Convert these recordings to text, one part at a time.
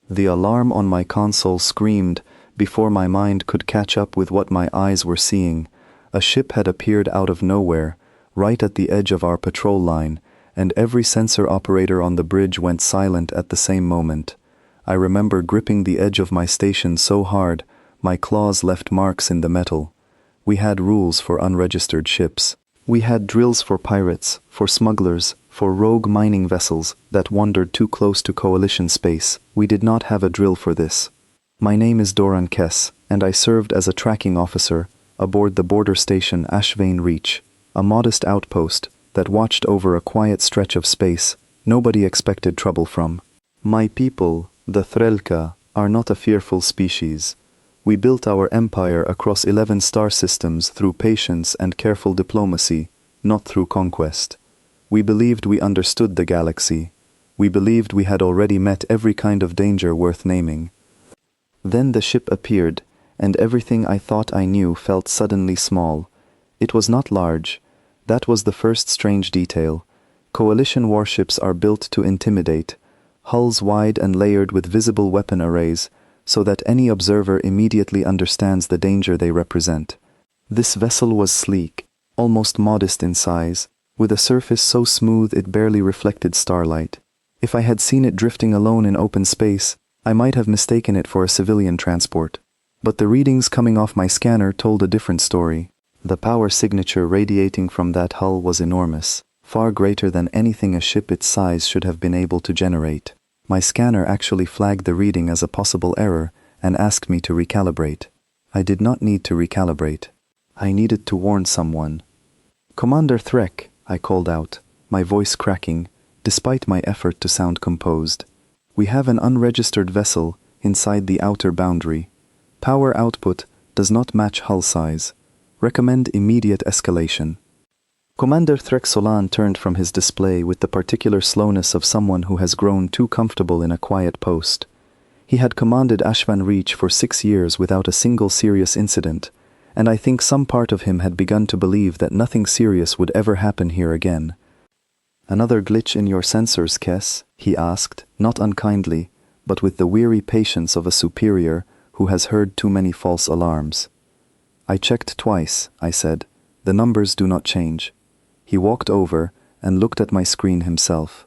The alarm on my console screamed before my mind could catch up with what my eyes were seeing. A ship had appeared out of nowhere, right at the edge of our patrol line, and every sensor operator on the bridge went silent at the same moment. I remember gripping the edge of my station so hard, my claws left marks in the metal. We had rules for unregistered ships. We had drills for pirates, for smugglers, for rogue mining vessels that wandered too close to Coalition space. We did not have a drill for this. My name is Doran Kess, and I served as a tracking officer aboard the border station Ashvane Reach, a modest outpost that watched over a quiet stretch of space nobody expected trouble from. My people, the Threlka, are not a fearful species. We built our empire across 11 star systems through patience and careful diplomacy, not through conquest. We believed we understood the galaxy. We believed we had already met every kind of danger worth naming. Then the ship appeared, and everything I thought I knew felt suddenly small. It was not large. That was the first strange detail. Coalition warships are built to intimidate, hulls wide and layered with visible weapon arrays, so that any observer immediately understands the danger they represent. This vessel was sleek, almost modest in size, with a surface so smooth it barely reflected starlight. If I had seen it drifting alone in open space, I might have mistaken it for a civilian transport. But the readings coming off my scanner told a different story. The power signature radiating from that hull was enormous, far greater than anything a ship its size should have been able to generate. My scanner actually flagged the reading as a possible error and asked me to recalibrate. I did not need to recalibrate. I needed to warn someone. "Commander Threk," I called out, my voice cracking, despite my effort to sound composed. "We have an unregistered vessel inside the outer boundary. Power output does not match hull size. Recommend immediate escalation." Commander Threk Solan turned from his display with the particular slowness of someone who has grown too comfortable in a quiet post. He had commanded Ashvan Reach for 6 years without a single serious incident, and I think some part of him had begun to believe that nothing serious would ever happen here again. "Another glitch in your sensors, Kess?" he asked, not unkindly, but with the weary patience of a superior who has heard too many false alarms. "I checked twice," I said. "The numbers do not change." He walked over and looked at my screen himself.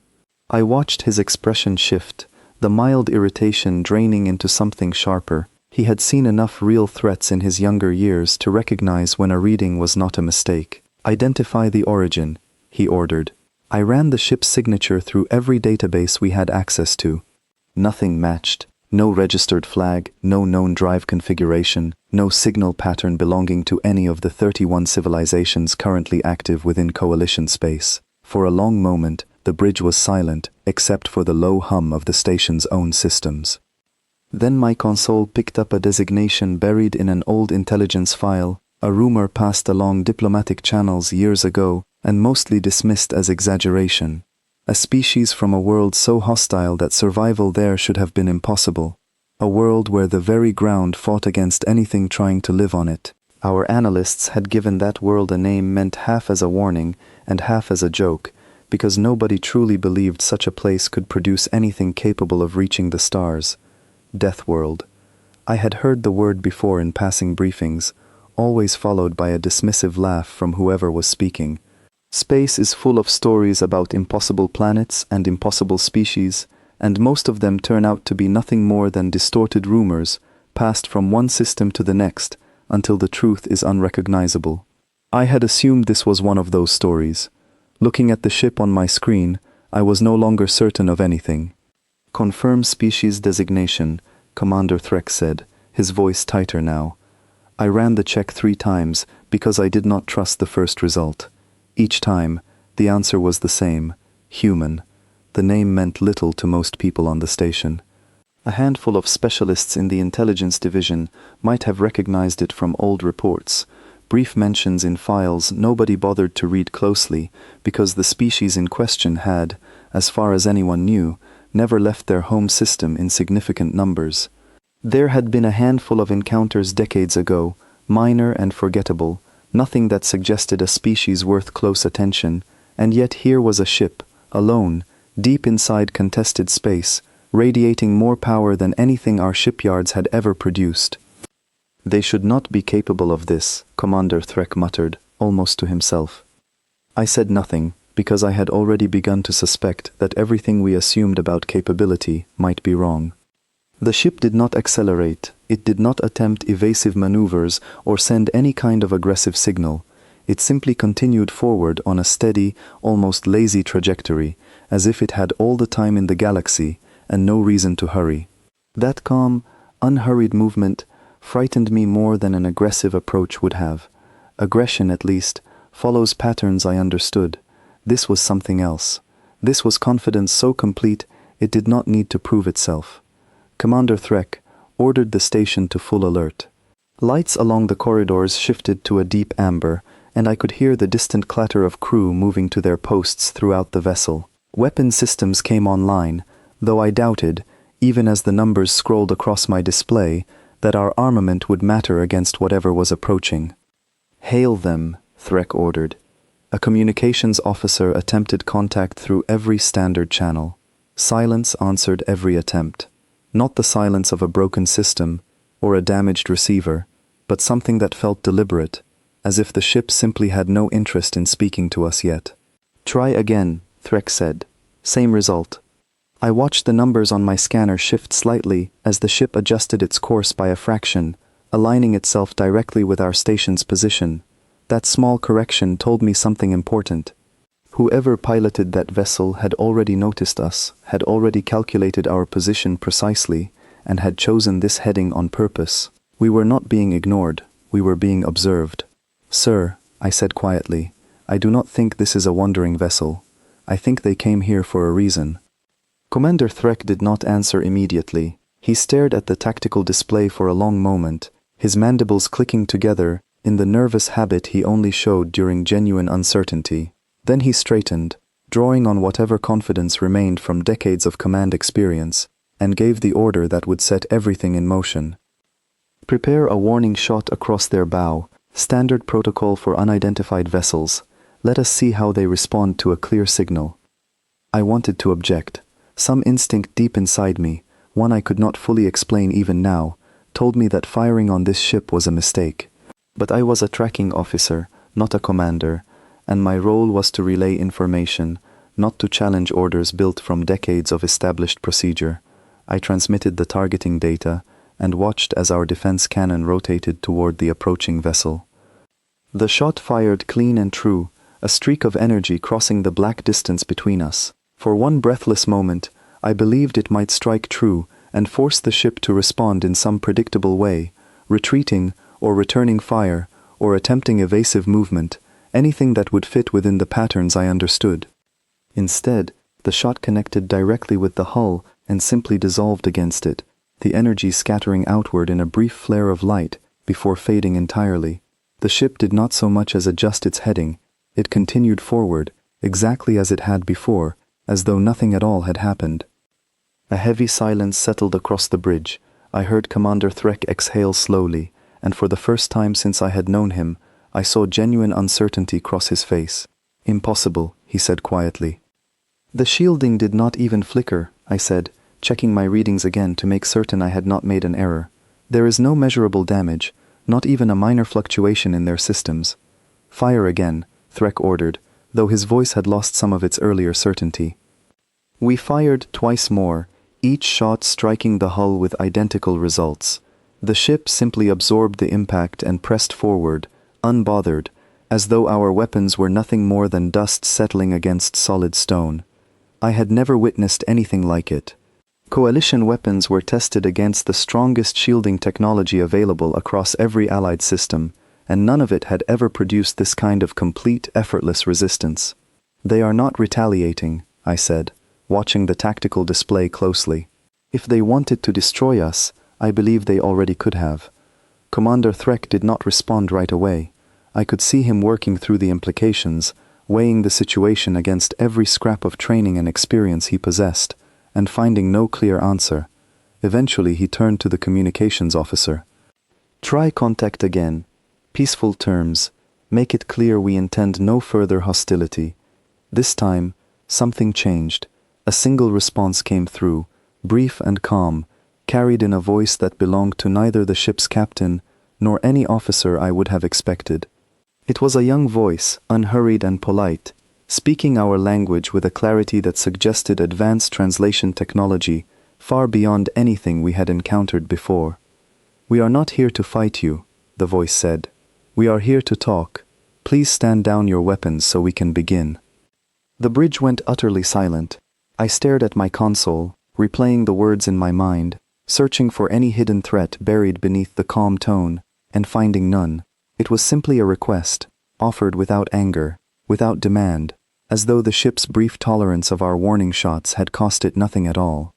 I watched his expression shift, the mild irritation draining into something sharper. He had seen enough real threats in his younger years to recognize when a reading was not a mistake. "Identify the origin," he ordered. I ran the ship's signature through every database we had access to. Nothing matched. No registered flag, no known drive configuration, no signal pattern belonging to any of the 31 civilizations currently active within Coalition space. For a long moment, the bridge was silent, except for the low hum of the station's own systems. Then my console picked up a designation buried in an old intelligence file, a rumor passed along diplomatic channels years ago, and mostly dismissed as exaggeration. A species from a world so hostile that survival there should have been impossible. A world where the very ground fought against anything trying to live on it. Our analysts had given that world a name meant half as a warning and half as a joke, because nobody truly believed such a place could produce anything capable of reaching the stars. Deathworld. I had heard the word before in passing briefings, always followed by a dismissive laugh from whoever was speaking. Space is full of stories about impossible planets and impossible species, and most of them turn out to be nothing more than distorted rumors, passed from one system to the next, until the truth is unrecognizable. I had assumed this was one of those stories. Looking at the ship on my screen, I was no longer certain of anything. "Confirm species designation," Commander Threk said, his voice tighter now. I ran the check 3 times, because I did not trust the first result. Each time, the answer was the same: human. The name meant little to most people on the station. A handful of specialists in the intelligence division might have recognized it from old reports, brief mentions in files nobody bothered to read closely because the species in question had, as far as anyone knew, never left their home system in significant numbers. There had been a handful of encounters decades ago, minor and forgettable, nothing that suggested a species worth close attention, and yet here was a ship, alone, deep inside contested space, radiating more power than anything our shipyards had ever produced. "They should not be capable of this," Commander Threk muttered, almost to himself. I said nothing, because I had already begun to suspect that everything we assumed about capability might be wrong. The ship did not accelerate, it did not attempt evasive maneuvers or send any kind of aggressive signal. It simply continued forward on a steady, almost lazy trajectory, as if it had all the time in the galaxy and no reason to hurry. That calm, unhurried movement frightened me more than an aggressive approach would have. Aggression, at least, follows patterns I understood. This was something else. This was confidence so complete it did not need to prove itself. Commander Threk ordered the station to full alert. Lights along the corridors shifted to a deep amber, and I could hear the distant clatter of crew moving to their posts throughout the vessel. Weapon systems came online, though I doubted, even as the numbers scrolled across my display, that our armament would matter against whatever was approaching. "Hail them," Threk ordered. A communications officer attempted contact through every standard channel. Silence answered every attempt. Not the silence of a broken system or a damaged receiver, but something that felt deliberate, as if the ship simply had no interest in speaking to us yet. "Try again," Threk said. Same result. I watched the numbers on my scanner shift slightly as the ship adjusted its course by a fraction, aligning itself directly with our station's position. That small correction told me something important. Whoever piloted that vessel had already noticed us, had already calculated our position precisely, and had chosen this heading on purpose. We were not being ignored, we were being observed. "Sir," I said quietly, "I do not think this is a wandering vessel. I think they came here for a reason." Commander Threk did not answer immediately. He stared at the tactical display for a long moment, his mandibles clicking together in the nervous habit he only showed during genuine uncertainty. Then he straightened, drawing on whatever confidence remained from decades of command experience, and gave the order that would set everything in motion. "Prepare a warning shot across their bow, standard protocol for unidentified vessels. Let us see how they respond to a clear signal." I wanted to object. Some instinct deep inside me, one I could not fully explain even now, told me that firing on this ship was a mistake. But I was a tracking officer, not a commander, and my role was to relay information, not to challenge orders built from decades of established procedure. I transmitted the targeting data and watched as our defense cannon rotated toward the approaching vessel. The shot fired clean and true, a streak of energy crossing the black distance between us. For one breathless moment, I believed it might strike true and force the ship to respond in some predictable way, retreating or returning fire or attempting evasive movement, anything that would fit within the patterns I understood. Instead, the shot connected directly with the hull and simply dissolved against it, the energy scattering outward in a brief flare of light before fading entirely. The ship did not so much as adjust its heading. It continued forward, exactly as it had before, as though nothing at all had happened. A heavy silence settled across the bridge. I heard Commander Threk exhale slowly, and for the first time since I had known him, I saw genuine uncertainty cross his face. "Impossible," he said quietly. "The shielding did not even flicker," I said, checking my readings again to make certain I had not made an error. "There is no measurable damage, not even a minor fluctuation in their systems." "Fire again," Threk ordered, though his voice had lost some of its earlier certainty. We fired twice more, each shot striking the hull with identical results. The ship simply absorbed the impact and pressed forward, unbothered, as though our weapons were nothing more than dust settling against solid stone. I had never witnessed anything like it. Coalition weapons were tested against the strongest shielding technology available across every Allied system, and none of it had ever produced this kind of complete, effortless resistance. "They are not retaliating," I said, watching the tactical display closely. "If they wanted to destroy us, I believe they already could have." Commander Threk did not respond right away. I could see him working through the implications, weighing the situation against every scrap of training and experience he possessed, and finding no clear answer. Eventually he turned to the communications officer. "Try contact again. Peaceful terms. Make it clear we intend no further hostility." This time, something changed. A single response came through, brief and calm, carried in a voice that belonged to neither the ship's captain nor any officer I would have expected. It was a young voice, unhurried and polite, speaking our language with a clarity that suggested advanced translation technology far beyond anything we had encountered before. "We are not here to fight you," the voice said. "We are here to talk. Please stand down your weapons so we can begin." The bridge went utterly silent. I stared at my console, replaying the words in my mind, searching for any hidden threat buried beneath the calm tone, and finding none. It was simply a request, offered without anger, without demand, as though the ship's brief tolerance of our warning shots had cost it nothing at all.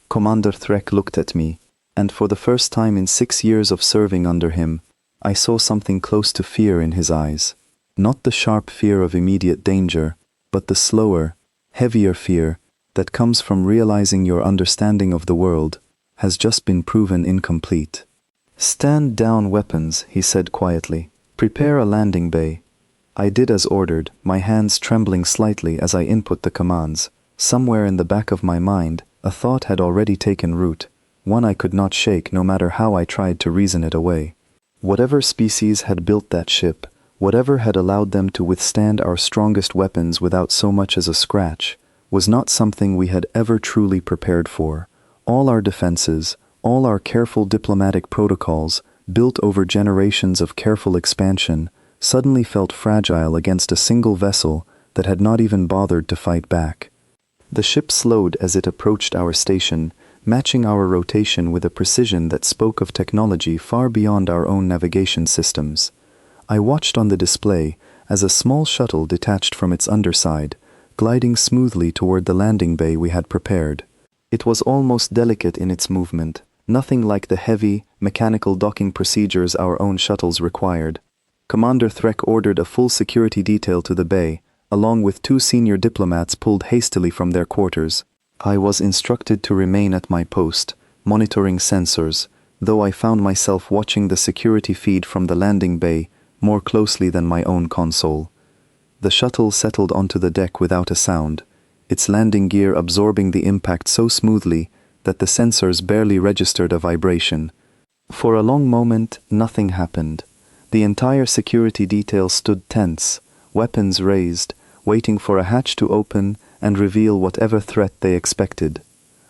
Commander Threk looked at me, and for the first time in 6 years of serving under him, I saw something close to fear in his eyes. Not the sharp fear of immediate danger, but the slower, heavier fear that comes from realizing your understanding of the world has just been proven incomplete. "Stand down weapons," he said quietly. "Prepare a landing bay." I did as ordered, my hands trembling slightly as I input the commands. Somewhere in the back of my mind, a thought had already taken root, one I could not shake no matter how I tried to reason it away. Whatever species had built that ship, whatever had allowed them to withstand our strongest weapons without so much as a scratch, was not something we had ever truly prepared for. All our defenses, all our careful diplomatic protocols, built over generations of careful expansion, suddenly felt fragile against a single vessel that had not even bothered to fight back. The ship slowed as it approached our station, matching our rotation with a precision that spoke of technology far beyond our own navigation systems. I watched on the display as a small shuttle detached from its underside, gliding smoothly toward the landing bay we had prepared. It was almost delicate in its movement, nothing like the heavy, mechanical docking procedures our own shuttles required. Commander Threk ordered a full security detail to the bay, along with 2 senior diplomats pulled hastily from their quarters. I was instructed to remain at my post, monitoring sensors, though I found myself watching the security feed from the landing bay more closely than my own console. The shuttle settled onto the deck without a sound, its landing gear absorbing the impact so smoothly that the sensors barely registered a vibration. For a long moment, nothing happened. The entire security detail stood tense, weapons raised, waiting for a hatch to open and reveal whatever threat they expected.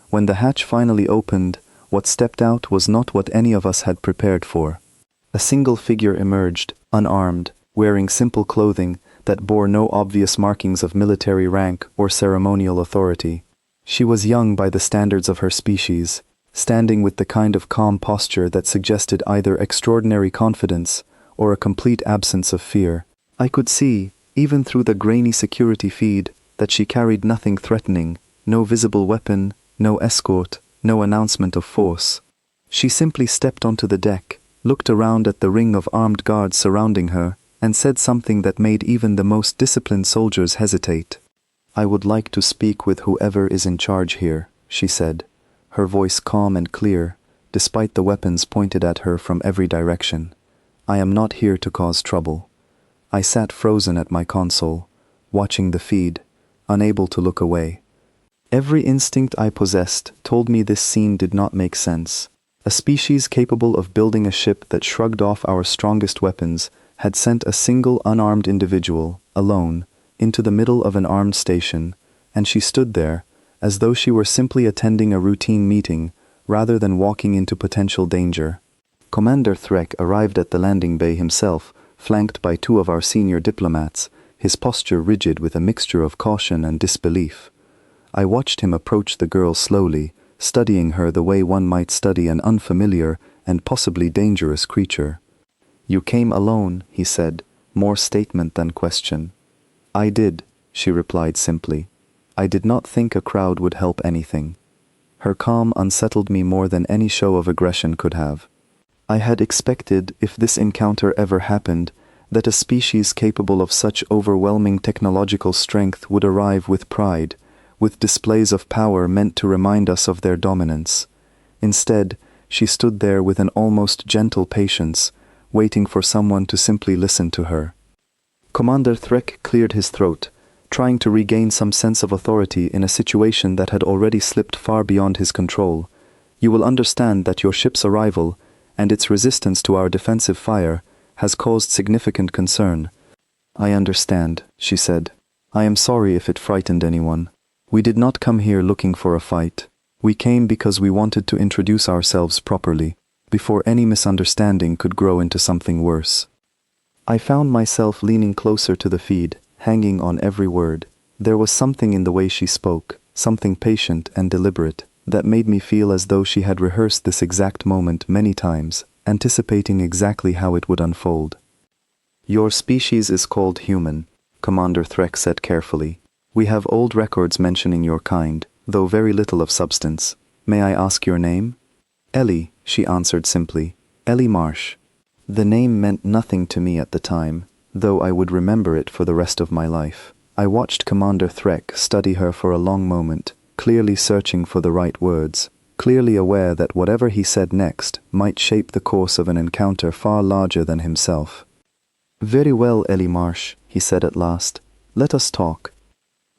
When the hatch finally opened, what stepped out was not what any of us had prepared for. A single figure emerged, unarmed, wearing simple clothing that bore no obvious markings of military rank or ceremonial authority. She was young by the standards of her species, standing with the kind of calm posture that suggested either extraordinary confidence or a complete absence of fear. I could see, even through the grainy security feed, that she carried nothing threatening, no visible weapon, no escort, no announcement of force. She simply stepped onto the deck, looked around at the ring of armed guards surrounding her, and said something that made even the most disciplined soldiers hesitate. "I would like to speak with whoever is in charge here," she said, her voice calm and clear, despite the weapons pointed at her from every direction. "I am not here to cause trouble." I sat frozen at my console, watching the feed, unable to look away. Every instinct I possessed told me this scene did not make sense. A species capable of building a ship that shrugged off our strongest weapons had sent a single unarmed individual, alone, into the middle of an armed station, and she stood there, as though she were simply attending a routine meeting, rather than walking into potential danger. Commander Threk arrived at the landing bay himself, flanked by 2 of our senior diplomats, his posture rigid with a mixture of caution and disbelief. I watched him approach the girl slowly, studying her the way one might study an unfamiliar and possibly dangerous creature. "You came alone," he said, more statement than question. "I did," she replied simply. "I did not think a crowd would help anything." Her calm unsettled me more than any show of aggression could have. I had expected, if this encounter ever happened, that a species capable of such overwhelming technological strength would arrive with pride, with displays of power meant to remind us of their dominance. Instead, she stood there with an almost gentle patience, waiting for someone to simply listen to her. Commander Threk cleared his throat, trying to regain some sense of authority in a situation that had already slipped far beyond his control. You will understand that your ship's arrival, and its resistance to our defensive fire, has caused significant concern. I understand, she said. I am sorry if it frightened anyone. We did not come here looking for a fight. We came because we wanted to introduce ourselves properly, before any misunderstanding could grow into something worse. I found myself leaning closer to the feed, hanging on every word. There was something in the way she spoke, something patient and deliberate, that made me feel as though she had rehearsed this exact moment many times, anticipating exactly how it would unfold. Your species is called human, Commander Threk said carefully. We have old records mentioning your kind, though very little of substance. May I ask your name? Ellie, she answered simply. Ellie Marsh. The name meant nothing to me at the time, though I would remember it for the rest of my life. I watched Commander Threk study her for a long moment, clearly searching for the right words, clearly aware that whatever he said next might shape the course of an encounter far larger than himself. Very well, Ellie Marsh, he said at last. Let us talk.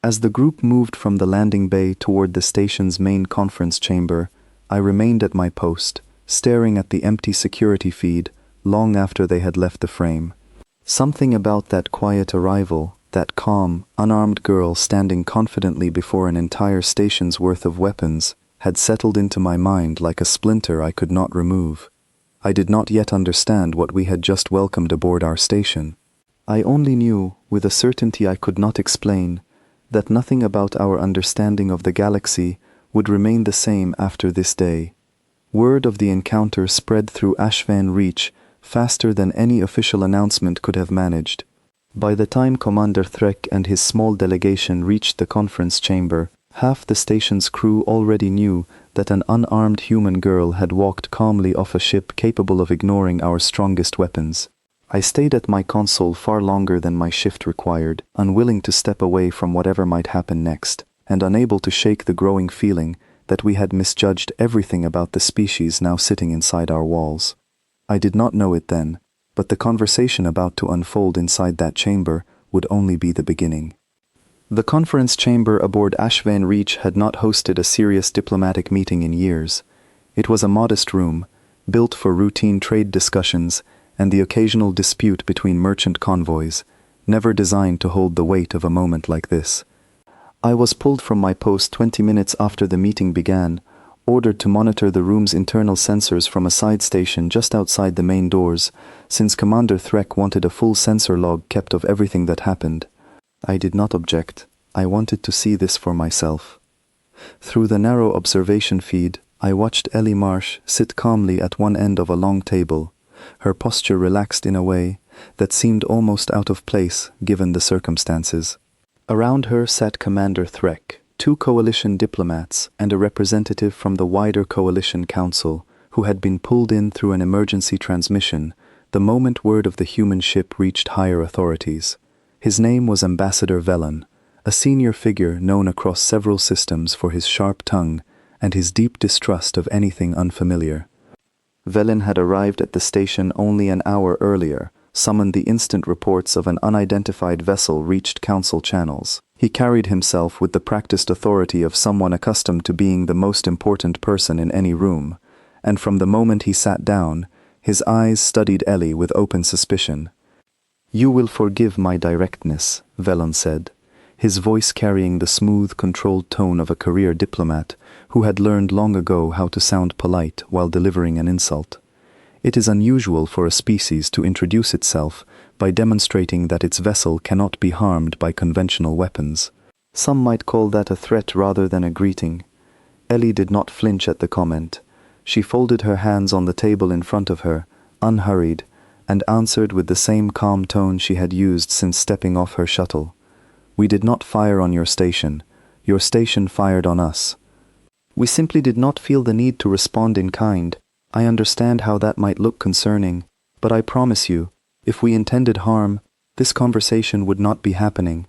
As the group moved from the landing bay toward the station's main conference chamber, I remained at my post, staring at the empty security feed long after they had left the frame. Something about that quiet arrival, that calm, unarmed girl standing confidently before an entire station's worth of weapons, had settled into my mind like a splinter I could not remove. I did not yet understand what we had just welcomed aboard our station. I only knew, with a certainty I could not explain, that nothing about our understanding of the galaxy would remain the same after this day. Word of the encounter spread through Ashvan Reach faster than any official announcement could have managed. By the time Commander Threk and his small delegation reached the conference chamber, half the station's crew already knew that an unarmed human girl had walked calmly off a ship capable of ignoring our strongest weapons. I stayed at my console far longer than my shift required, unwilling to step away from whatever might happen next, and unable to shake the growing feeling that we had misjudged everything about the species now sitting inside our walls. I did not know it then, but the conversation about to unfold inside that chamber would only be the beginning. The conference chamber aboard Ashvan Reach had not hosted a serious diplomatic meeting in years. It was a modest room, built for routine trade discussions and the occasional dispute between merchant convoys, never designed to hold the weight of a moment like this. I was pulled from my post 20 minutes after the meeting began, ordered to monitor the room's internal sensors from a side station just outside the main doors, since Commander Threk wanted a full sensor log kept of everything that happened. I did not object. I wanted to see this for myself. Through the narrow observation feed, I watched Ellie Marsh sit calmly at one end of a long table, her posture relaxed in a way that seemed almost out of place given the circumstances. Around her sat Commander Threk, 2 coalition diplomats, and a representative from the wider coalition council, who had been pulled in through an emergency transmission the moment word of the human ship reached higher authorities. His name was Ambassador Velen, a senior figure known across several systems for his sharp tongue and his deep distrust of anything unfamiliar. Velen had arrived at the station only an hour earlier, summoned the instant reports of an unidentified vessel reached council channels. He carried himself with the practiced authority of someone accustomed to being the most important person in any room, and from the moment he sat down, his eyes studied Ellie with open suspicion. "You will forgive my directness," Velen said, his voice carrying the smooth, controlled tone of a career diplomat who had learned long ago how to sound polite while delivering an insult. It is unusual for a species to introduce itself by demonstrating that its vessel cannot be harmed by conventional weapons. Some might call that a threat rather than a greeting. Ellie did not flinch at the comment. She folded her hands on the table in front of her, unhurried, and answered with the same calm tone she had used since stepping off her shuttle. "We did not fire on your station. Your station fired on us. We simply did not feel the need to respond in kind. I understand how that might look concerning, but I promise you, if we intended harm, this conversation would not be happening."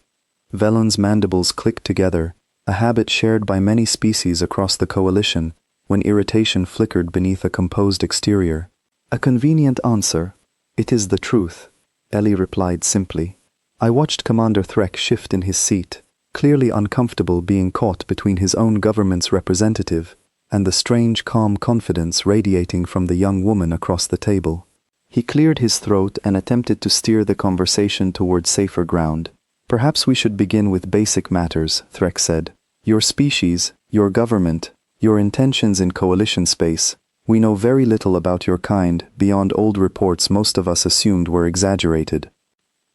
Velen's mandibles clicked together, a habit shared by many species across the coalition, when irritation flickered beneath a composed exterior. "A convenient answer. It is the truth," Ellie replied simply. I watched Commander Threk shift in his seat, clearly uncomfortable being caught between his own government's representative and the strange calm confidence radiating from the young woman across the table. He cleared his throat and attempted to steer the conversation toward safer ground. Perhaps we should begin with basic matters, Threk said. Your species, your government, your intentions in coalition space. We know very little about your kind beyond old reports most of us assumed were exaggerated.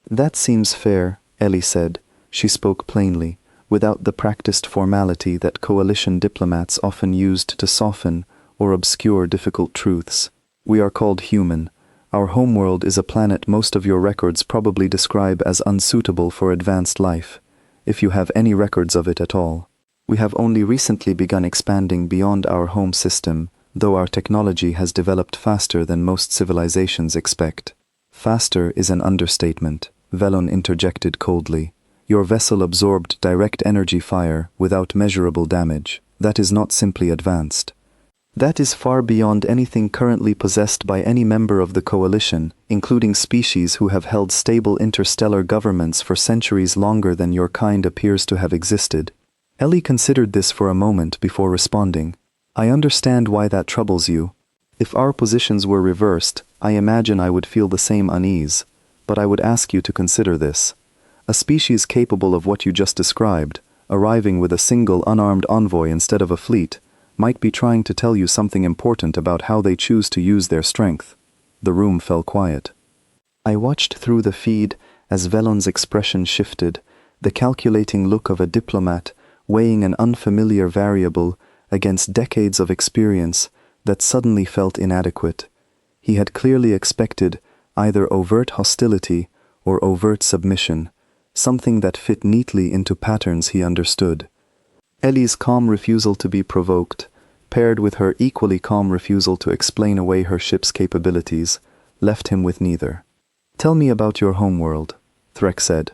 That seems fair, Ellie said. She spoke plainly, without the practiced formality that coalition diplomats often used to soften or obscure difficult truths. We are called human. Our homeworld is a planet most of your records probably describe as unsuitable for advanced life, if you have any records of it at all. We have only recently begun expanding beyond our home system, though our technology has developed faster than most civilizations expect. Faster is an understatement, Velon interjected coldly. Your vessel absorbed direct energy fire without measurable damage. That is not simply advanced. That is far beyond anything currently possessed by any member of the coalition, including species who have held stable interstellar governments for centuries longer than your kind appears to have existed. Ellie considered this for a moment before responding. I understand why that troubles you. If our positions were reversed, I imagine I would feel the same unease, but I would ask you to consider this. A species capable of what you just described, arriving with a single unarmed envoy instead of a fleet, might be trying to tell you something important about how they choose to use their strength. The room fell quiet. I watched through the feed as Velon's expression shifted, the calculating look of a diplomat weighing an unfamiliar variable against decades of experience that suddenly felt inadequate. He had clearly expected either overt hostility or overt submission, something that fit neatly into patterns he understood. Ellie's calm refusal to be provoked, paired with her equally calm refusal to explain away her ship's capabilities, left him with neither. Tell me about your homeworld, Threk said,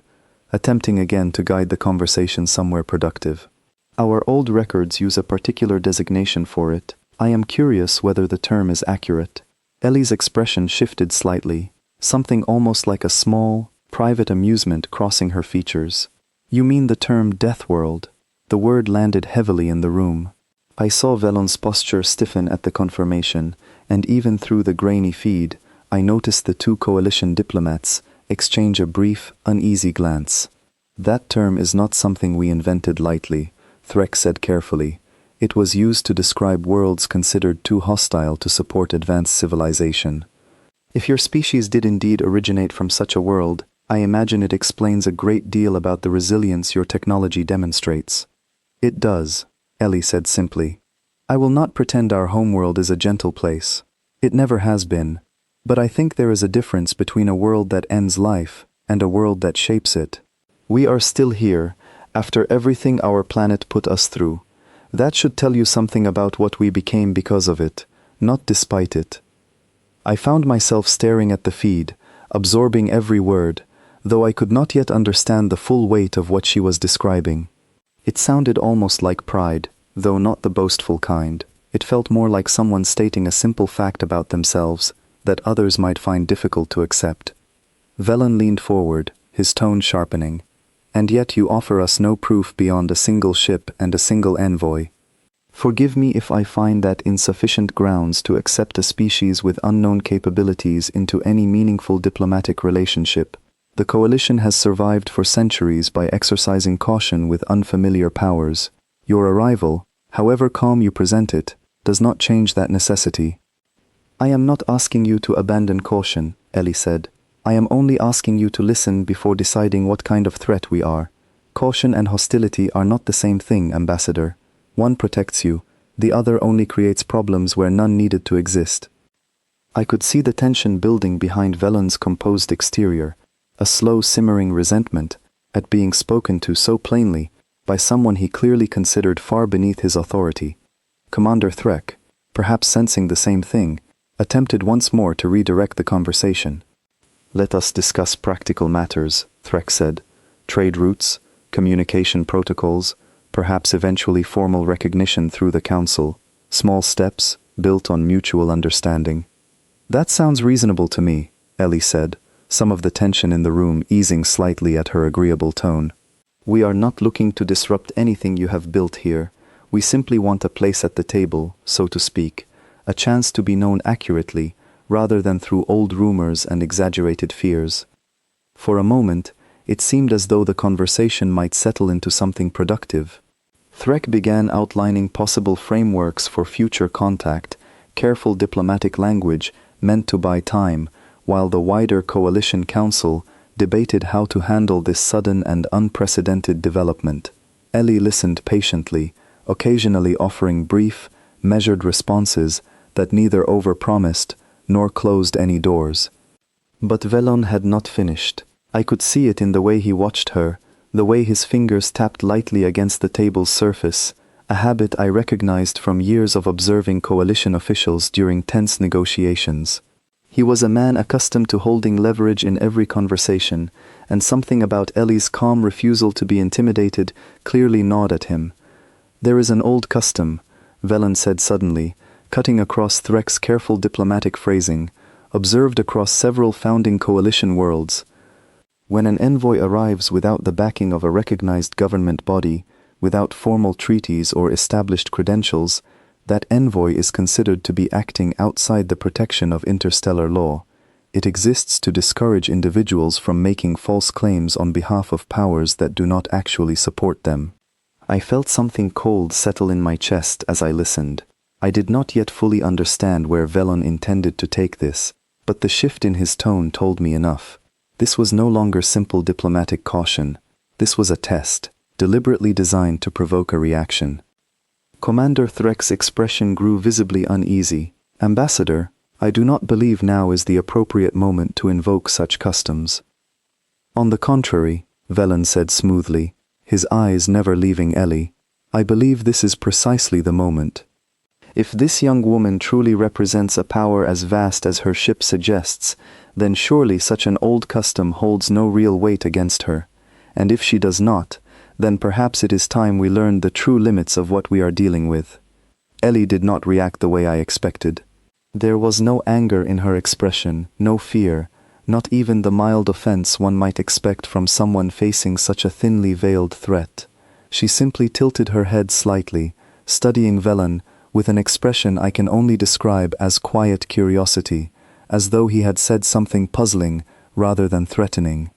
attempting again to guide the conversation somewhere productive. Our old records use a particular designation for it. I am curious whether the term is accurate. Ellie's expression shifted slightly, something almost like a small, private amusement crossing her features. You mean the term Deathworld? The word landed heavily in the room. I saw Velon's posture stiffen at the confirmation, and even through the grainy feed, I noticed the two coalition diplomats exchange a brief, uneasy glance. That term is not something we invented lightly, Threk said carefully. It was used to describe worlds considered too hostile to support advanced civilization. If your species did indeed originate from such a world, I imagine it explains a great deal about the resilience your technology demonstrates. It does, Ellie said simply. I will not pretend our homeworld is a gentle place. It never has been. But I think there is a difference between a world that ends life and a world that shapes it. We are still here, after everything our planet put us through. That should tell you something about what we became because of it, not despite it. I found myself staring at the feed, absorbing every word, though I could not yet understand the full weight of what she was describing. It sounded almost like pride, though not the boastful kind. It felt more like someone stating a simple fact about themselves that others might find difficult to accept. Velon leaned forward, his tone sharpening. And yet you offer us no proof beyond a single ship and a single envoy. Forgive me if I find that insufficient grounds to accept a species with unknown capabilities into any meaningful diplomatic relationship. The coalition has survived for centuries by exercising caution with unfamiliar powers. Your arrival, however calm you present it, does not change that necessity. I am not asking you to abandon caution, Ellie said. I am only asking you to listen before deciding what kind of threat we are. Caution and hostility are not the same thing, Ambassador. One protects you, the other only creates problems where none needed to exist. I could see the tension building behind Velon's composed exterior, a slow simmering resentment at being spoken to so plainly by someone he clearly considered far beneath his authority. Commander Threk, perhaps sensing the same thing, attempted once more to redirect the conversation. Let us discuss practical matters, Threk said. Trade routes, communication protocols, perhaps eventually formal recognition through the Council, small steps built on mutual understanding. That sounds reasonable to me, Ellie said, some of the tension in the room easing slightly at her agreeable tone. "We are not looking to disrupt anything you have built here. We simply want a place at the table, so to speak, a chance to be known accurately, rather than through old rumors and exaggerated fears." For a moment, it seemed as though the conversation might settle into something productive. Threk began outlining possible frameworks for future contact, careful diplomatic language meant to buy time, while the wider Coalition Council debated how to handle this sudden and unprecedented development. Ellie listened patiently, occasionally offering brief, measured responses that neither overpromised nor closed any doors. But Velon had not finished. I could see it in the way he watched her, the way his fingers tapped lightly against the table's surface, a habit I recognized from years of observing coalition officials during tense negotiations. He was a man accustomed to holding leverage in every conversation, and something about Ellie's calm refusal to be intimidated clearly gnawed at him. "There is an old custom," Velon said suddenly, cutting across Threk's careful diplomatic phrasing, observed across several founding coalition worlds. When an envoy arrives without the backing of a recognized government body, without formal treaties or established credentials, that envoy is considered to be acting outside the protection of interstellar law. It exists to discourage individuals from making false claims on behalf of powers that do not actually support them. I felt something cold settle in my chest as I listened. I did not yet fully understand where Velon intended to take this, but the shift in his tone told me enough. This was no longer simple diplomatic caution. This was a test, deliberately designed to provoke a reaction. Commander Threk's expression grew visibly uneasy. "Ambassador, I do not believe now is the appropriate moment to invoke such customs." "On the contrary," Velon said smoothly, his eyes never leaving Ellie, "I believe this is precisely the moment. If this young woman truly represents a power as vast as her ship suggests, then surely such an old custom holds no real weight against her. And if she does not, then perhaps it is time we learned the true limits of what we are dealing with." Ellie did not react the way I expected. There was no anger in her expression, no fear, not even the mild offense one might expect from someone facing such a thinly veiled threat. She simply tilted her head slightly, studying Velon with an expression I can only describe as quiet curiosity, as though he had said something puzzling rather than threatening.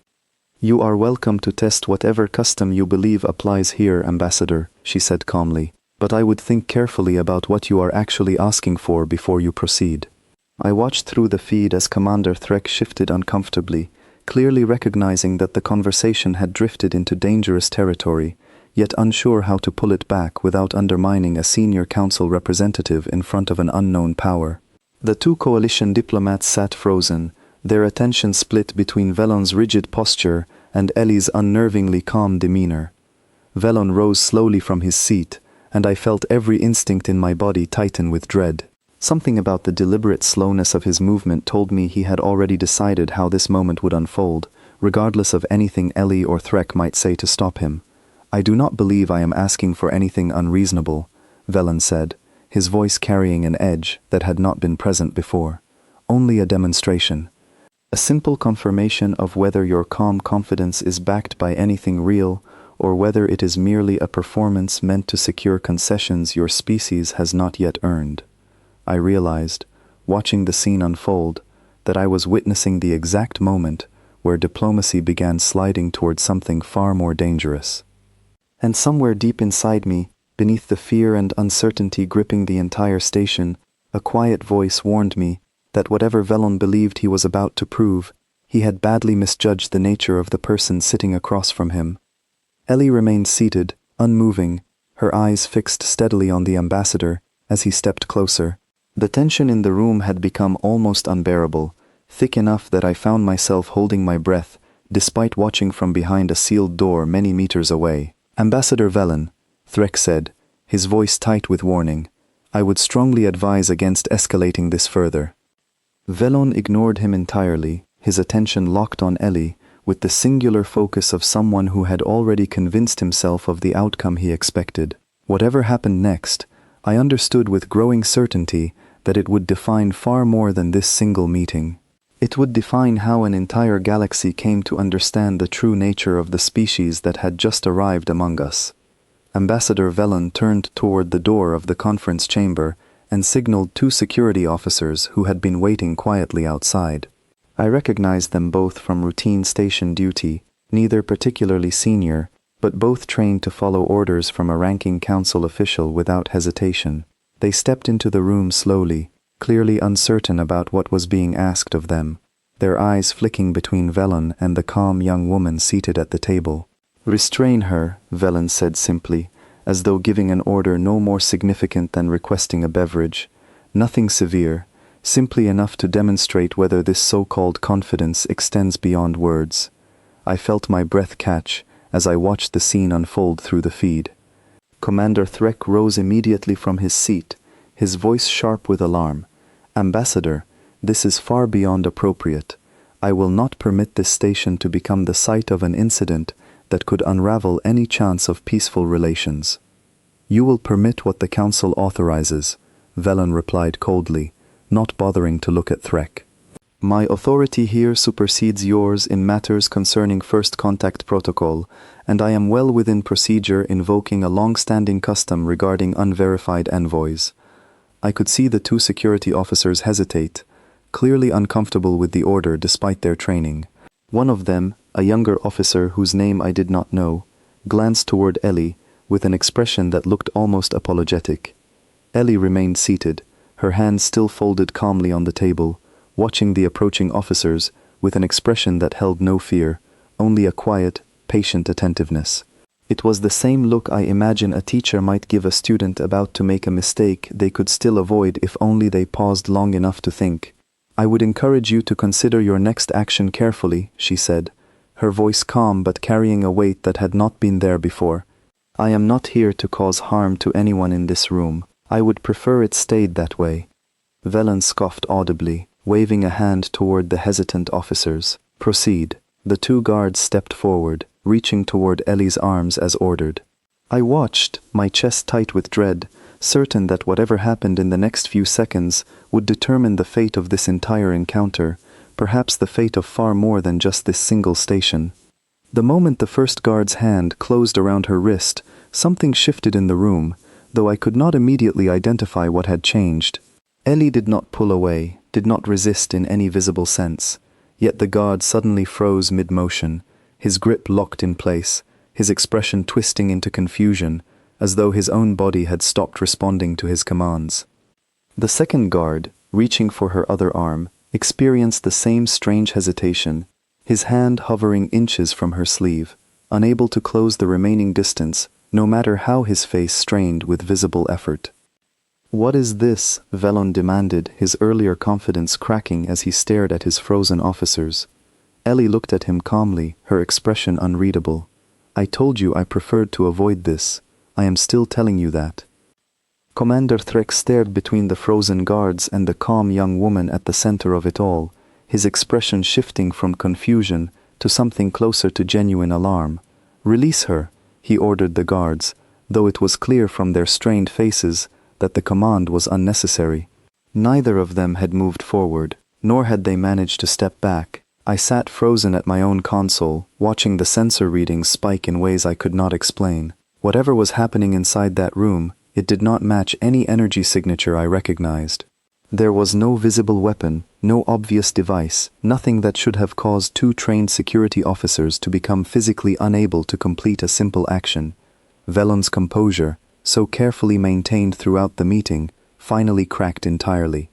"You are welcome to test whatever custom you believe applies here, Ambassador," she said calmly, "but I would think carefully about what you are actually asking for before you proceed." I watched through the feed as Commander Threk shifted uncomfortably, clearly recognizing that the conversation had drifted into dangerous territory, yet unsure how to pull it back without undermining a senior council representative in front of an unknown power. The two coalition diplomats sat frozen, their attention split between Velon's rigid posture and Ellie's unnervingly calm demeanor. Velon rose slowly from his seat, and I felt every instinct in my body tighten with dread. Something about the deliberate slowness of his movement told me he had already decided how this moment would unfold, regardless of anything Ellie or Threk might say to stop him. "I do not believe I am asking for anything unreasonable," Velon said, his voice carrying an edge that had not been present before. "Only a demonstration. A simple confirmation of whether your calm confidence is backed by anything real, or whether it is merely a performance meant to secure concessions your species has not yet earned." I realized, watching the scene unfold, that I was witnessing the exact moment where diplomacy began sliding toward something far more dangerous. And somewhere deep inside me, beneath the fear and uncertainty gripping the entire station, a quiet voice warned me that whatever Velon believed he was about to prove, he had badly misjudged the nature of the person sitting across from him. Ellie remained seated, unmoving, her eyes fixed steadily on the ambassador as he stepped closer. The tension in the room had become almost unbearable, thick enough that I found myself holding my breath, despite watching from behind a sealed door many meters away. "Ambassador Velon," Threk said, his voice tight with warning, "I would strongly advise against escalating this further." Velon ignored him entirely, his attention locked on Ellie, with the singular focus of someone who had already convinced himself of the outcome he expected. Whatever happened next, I understood with growing certainty that it would define far more than this single meeting. It would define how an entire galaxy came to understand the true nature of the species that had just arrived among us. Ambassador Velen turned toward the door of the conference chamber and signaled 2 security officers who had been waiting quietly outside. I recognized them both from routine station duty, neither particularly senior, but both trained to follow orders from a ranking council official without hesitation. They stepped into the room slowly, clearly uncertain about what was being asked of them, their eyes flicking between Velen and the calm young woman seated at the table. "Restrain her," Velen said simply, as though giving an order no more significant than requesting a beverage. Nothing severe, simply enough to demonstrate whether this so-called confidence extends beyond words. I felt my breath catch as I watched the scene unfold through the feed. Commander Threk rose immediately from his seat, his voice sharp with alarm. "Ambassador, this is far beyond appropriate. I will not permit this station to become the site of an incident that could unravel any chance of peaceful relations." "You will permit what the Council authorizes," Velen replied coldly, not bothering to look at Threk. "My authority here supersedes yours in matters concerning first contact protocol, and I am well within procedure invoking a long-standing custom regarding unverified envoys." I could see the 2 security officers hesitate, clearly uncomfortable with the order despite their training. One of them, a younger officer whose name I did not know, glanced toward Ellie with an expression that looked almost apologetic. Ellie remained seated, her hands still folded calmly on the table, watching the approaching officers with an expression that held no fear, only a quiet, patient attentiveness. It was the same look I imagine a teacher might give a student about to make a mistake they could still avoid if only they paused long enough to think. "I would encourage you to consider your next action carefully," she said, her voice calm but carrying a weight that had not been there before. "I am not here to cause harm to anyone in this room. I would prefer it stayed that way." Velen scoffed audibly, waving a hand toward the hesitant officers. "Proceed." The 2 guards stepped forward, reaching toward Ellie's arms as ordered. I watched, my chest tight with dread, certain that whatever happened in the next few seconds would determine the fate of this entire encounter, perhaps the fate of far more than just this single station. The moment the first guard's hand closed around her wrist, something shifted in the room, though I could not immediately identify what had changed. Ellie did not pull away, did not resist in any visible sense, yet the guard suddenly froze mid-motion, his grip locked in place, his expression twisting into confusion, as though his own body had stopped responding to his commands. The second guard, reaching for her other arm, experienced the same strange hesitation, his hand hovering inches from her sleeve, unable to close the remaining distance, no matter how his face strained with visible effort. "What is this?" Velen demanded, his earlier confidence cracking as he stared at his frozen officers. Ellie looked at him calmly, her expression unreadable. "I told you I preferred to avoid this. I am still telling you that." Commander Threk stared between the frozen guards and the calm young woman at the center of it all, his expression shifting from confusion to something closer to genuine alarm. "Release her," he ordered the guards, though it was clear from their strained faces that the command was unnecessary. Neither of them had moved forward, nor had they managed to step back. I sat frozen at my own console, watching the sensor readings spike in ways I could not explain. Whatever was happening inside that room, it did not match any energy signature I recognized. There was no visible weapon, no obvious device, nothing that should have caused 2 trained security officers to become physically unable to complete a simple action. Velen's composure, so carefully maintained throughout the meeting, finally cracked entirely.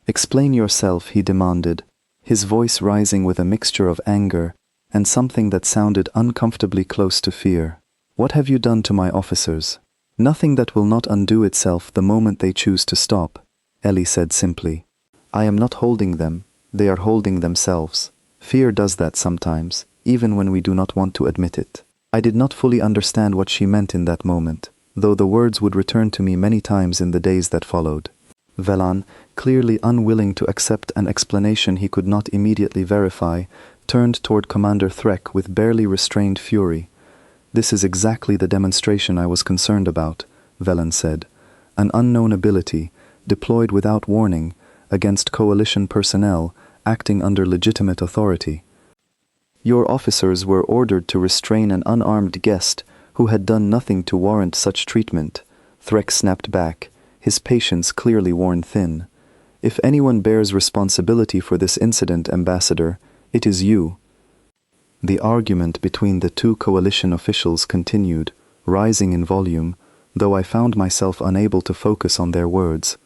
"Explain yourself," he demanded, his voice rising with a mixture of anger and something that sounded uncomfortably close to fear. "What have you done to my officers?" "Nothing that will not undo itself the moment they choose to stop," Ellie said simply. "I am not holding them, they are holding themselves. Fear does that sometimes, even when we do not want to admit it." I did not fully understand what she meant in that moment, though the words would return to me many times in the days that followed. Velen, clearly unwilling to accept an explanation he could not immediately verify, turned toward Commander Threk with barely restrained fury. "This is exactly the demonstration I was concerned about," Velen said. "An unknown ability, deployed without warning, against coalition personnel, acting under legitimate authority. Your officers were ordered to restrain an unarmed guest who had done nothing to warrant such treatment. Threk snapped back, his patience clearly worn thin. If anyone bears responsibility for this incident, Ambassador, it is you. The argument between the two coalition officials continued, rising in volume, though I found myself unable to focus on their words.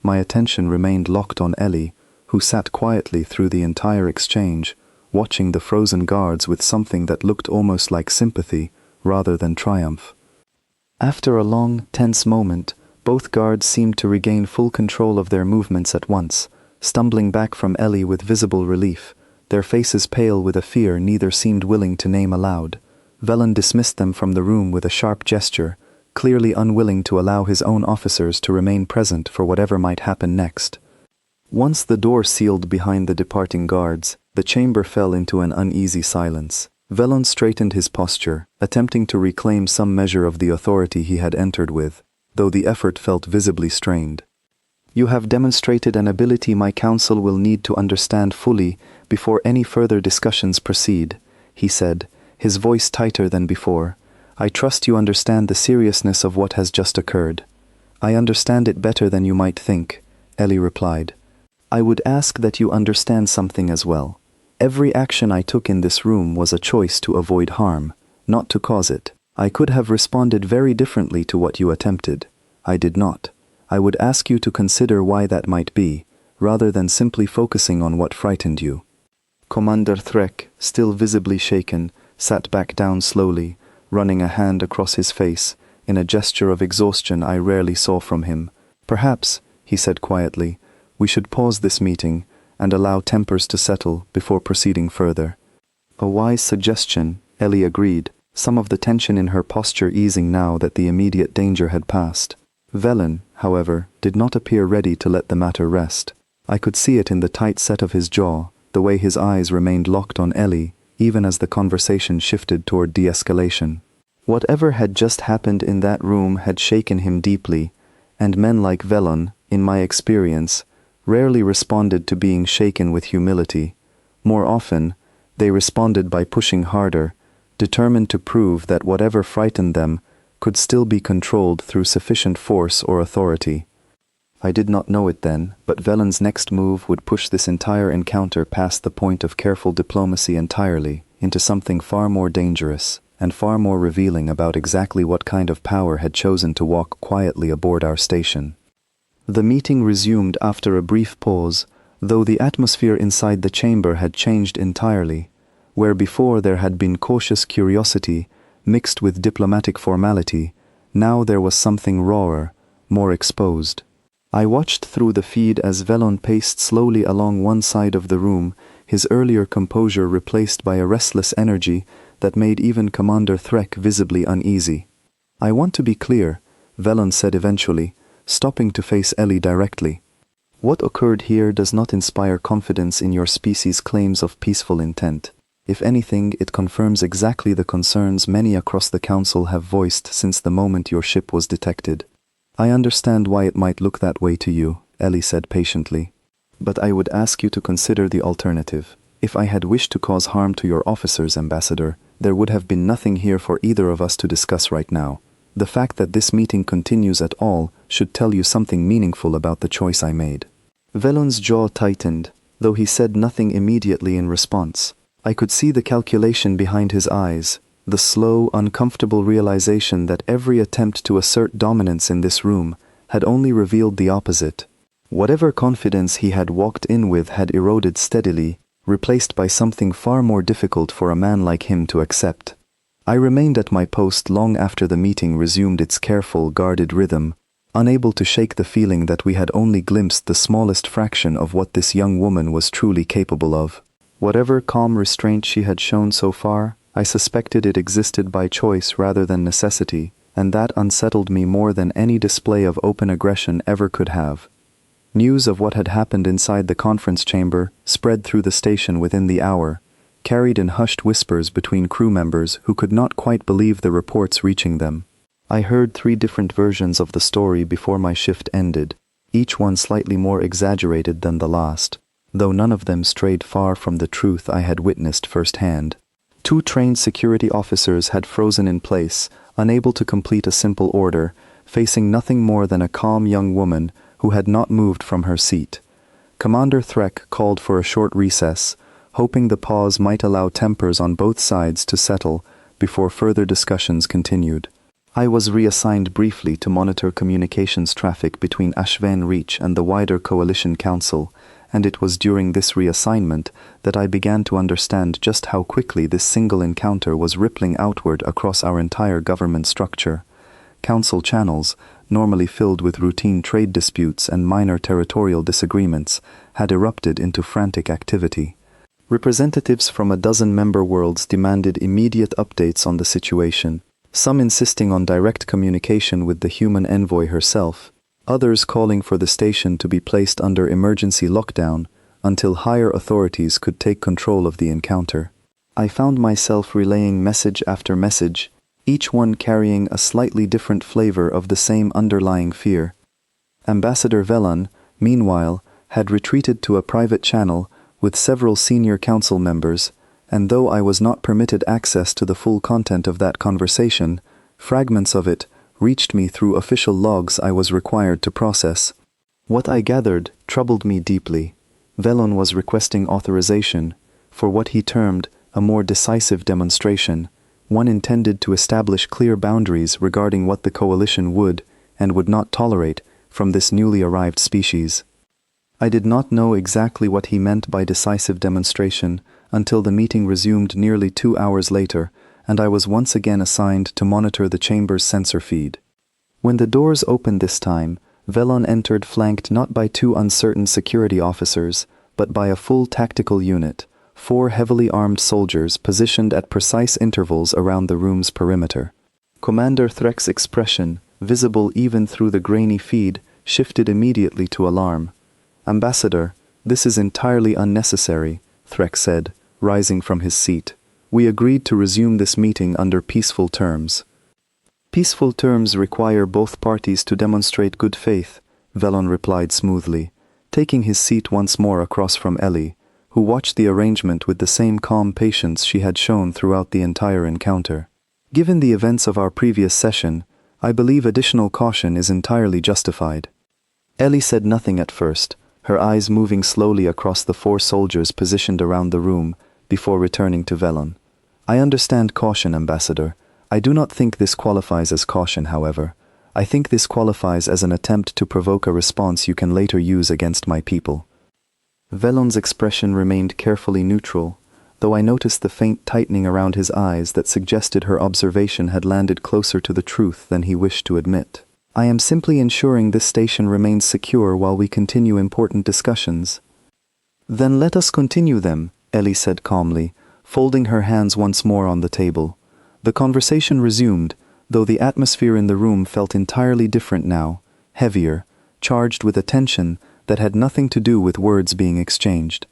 My attention remained locked on Ellie, who sat quietly through the entire exchange, watching the frozen guards with something that looked almost like sympathy rather than triumph. After a long, tense moment, both guards seemed to regain full control of their movements at once, stumbling back from Ellie with visible relief, their faces pale with a fear neither seemed willing to name aloud. Velen dismissed them from the room with a sharp gesture, clearly unwilling to allow his own officers to remain present for whatever might happen next. Once the door sealed behind the departing guards, the chamber fell into an uneasy silence. Velen straightened his posture, attempting to reclaim some measure of the authority he had entered with, though the effort felt visibly strained. You have demonstrated an ability my council will need to understand fully before any further discussions proceed, he said, his voice tighter than before. I trust you understand the seriousness of what has just occurred. I understand it better than you might think, Ellie replied. I would ask that you understand something as well. Every action I took in this room was a choice to avoid harm, not to cause it. I could have responded very differently to what you attempted. I did not. I would ask you to consider why that might be, rather than simply focusing on what frightened you. Commander Threk, still visibly shaken, sat back down slowly, running a hand across his face, in a gesture of exhaustion I rarely saw from him. Perhaps, he said quietly, we should pause this meeting and allow tempers to settle before proceeding further. A wise suggestion, Ellie agreed, some of the tension in her posture easing now that the immediate danger had passed. Velen, however, did not appear ready to let the matter rest. I could see it in the tight set of his jaw, the way his eyes remained locked on Ellie, even as the conversation shifted toward de-escalation. Whatever had just happened in that room had shaken him deeply, and men like Velen, in my experience, rarely responded to being shaken with humility. More often, they responded by pushing harder, determined to prove that whatever frightened them could still be controlled through sufficient force or authority. I did not know it then, but Velen's next move would push this entire encounter past the point of careful diplomacy entirely, into something far more dangerous, and far more revealing about exactly what kind of power had chosen to walk quietly aboard our station. The meeting resumed after a brief pause, though the atmosphere inside the chamber had changed entirely. Where before there had been cautious curiosity, mixed with diplomatic formality, now there was something rawer, more exposed. I watched through the feed as Velen paced slowly along one side of the room, his earlier composure replaced by a restless energy that made even Commander Threk visibly uneasy. I want to be clear, Velen said eventually, stopping to face Ellie directly. What occurred here does not inspire confidence in your species' claims of peaceful intent. If anything, it confirms exactly the concerns many across the Council have voiced since the moment your ship was detected. I understand why it might look that way to you, Ellie said patiently. But I would ask you to consider the alternative. If I had wished to cause harm to your officers, Ambassador, there would have been nothing here for either of us to discuss right now. The fact that this meeting continues at all should tell you something meaningful about the choice I made. Velen's jaw tightened, though he said nothing immediately in response. I could see the calculation behind his eyes, the slow, uncomfortable realization that every attempt to assert dominance in this room had only revealed the opposite. Whatever confidence he had walked in with had eroded steadily, replaced by something far more difficult for a man like him to accept. I remained at my post long after the meeting resumed its careful, guarded rhythm, unable to shake the feeling that we had only glimpsed the smallest fraction of what this young woman was truly capable of. Whatever calm restraint she had shown so far, I suspected it existed by choice rather than necessity, and that unsettled me more than any display of open aggression ever could have. News of what had happened inside the conference chamber spread through the station within the hour, carried in hushed whispers between crew members who could not quite believe the reports reaching them. I heard 3 different versions of the story before my shift ended, each one slightly more exaggerated than the last. though none of them strayed far from the truth I had witnessed firsthand. 2 trained security officers had frozen in place, unable to complete a simple order, facing nothing more than a calm young woman who had not moved from her seat. Commander Threk called for a short recess, hoping the pause might allow tempers on both sides to settle before further discussions continued. I was reassigned briefly to monitor communications traffic between Ashvan Reach and the wider Coalition Council, and it was during this reassignment that I began to understand just how quickly this single encounter was rippling outward across our entire government structure. Council channels, normally filled with routine trade disputes and minor territorial disagreements, had erupted into frantic activity. Representatives from a dozen member worlds demanded immediate updates on the situation, some insisting on direct communication with the human envoy herself, others calling for the station to be placed under emergency lockdown until higher authorities could take control of the encounter. I found myself relaying message after message, each one carrying a slightly different flavor of the same underlying fear. Ambassador Velon, meanwhile, had retreated to a private channel with several senior council members, and though I was not permitted access to the full content of that conversation, fragments of it reached me through official logs I was required to process. What I gathered troubled me deeply. Velon was requesting authorization for what he termed a more decisive demonstration, one intended to establish clear boundaries regarding what the Coalition would and would not tolerate from this newly arrived species. I did not know exactly what he meant by decisive demonstration until the meeting resumed nearly 2 hours later, and I was once again assigned to monitor the chamber's sensor feed. When the doors opened this time, Velon entered flanked not by 2 uncertain security officers, but by a full tactical unit, 4 heavily armed soldiers positioned at precise intervals around the room's perimeter. Commander Threk's expression, visible even through the grainy feed, shifted immediately to alarm. "Ambassador, this is entirely unnecessary," Threk said, rising from his seat. "We agreed to resume this meeting under peaceful terms." "Peaceful terms require both parties to demonstrate good faith," Velon replied smoothly, taking his seat once more across from Ellie, who watched the arrangement with the same calm patience she had shown throughout the entire encounter. "Given the events of our previous session, I believe additional caution is entirely justified." Ellie said nothing at first, her eyes moving slowly across the 4 soldiers positioned around the room before returning to Velon. "I understand caution, Ambassador. I do not think this qualifies as caution, however. I think this qualifies as an attempt to provoke a response you can later use against my people." Velon's expression remained carefully neutral, though I noticed the faint tightening around his eyes that suggested her observation had landed closer to the truth than he wished to admit. "I am simply ensuring this station remains secure while we continue important discussions." "Then let us continue them," Ellie said calmly, folding her hands once more on the table. The conversation resumed, though the atmosphere in the room felt entirely different now, heavier, charged with a tension that had nothing to do with words being exchanged.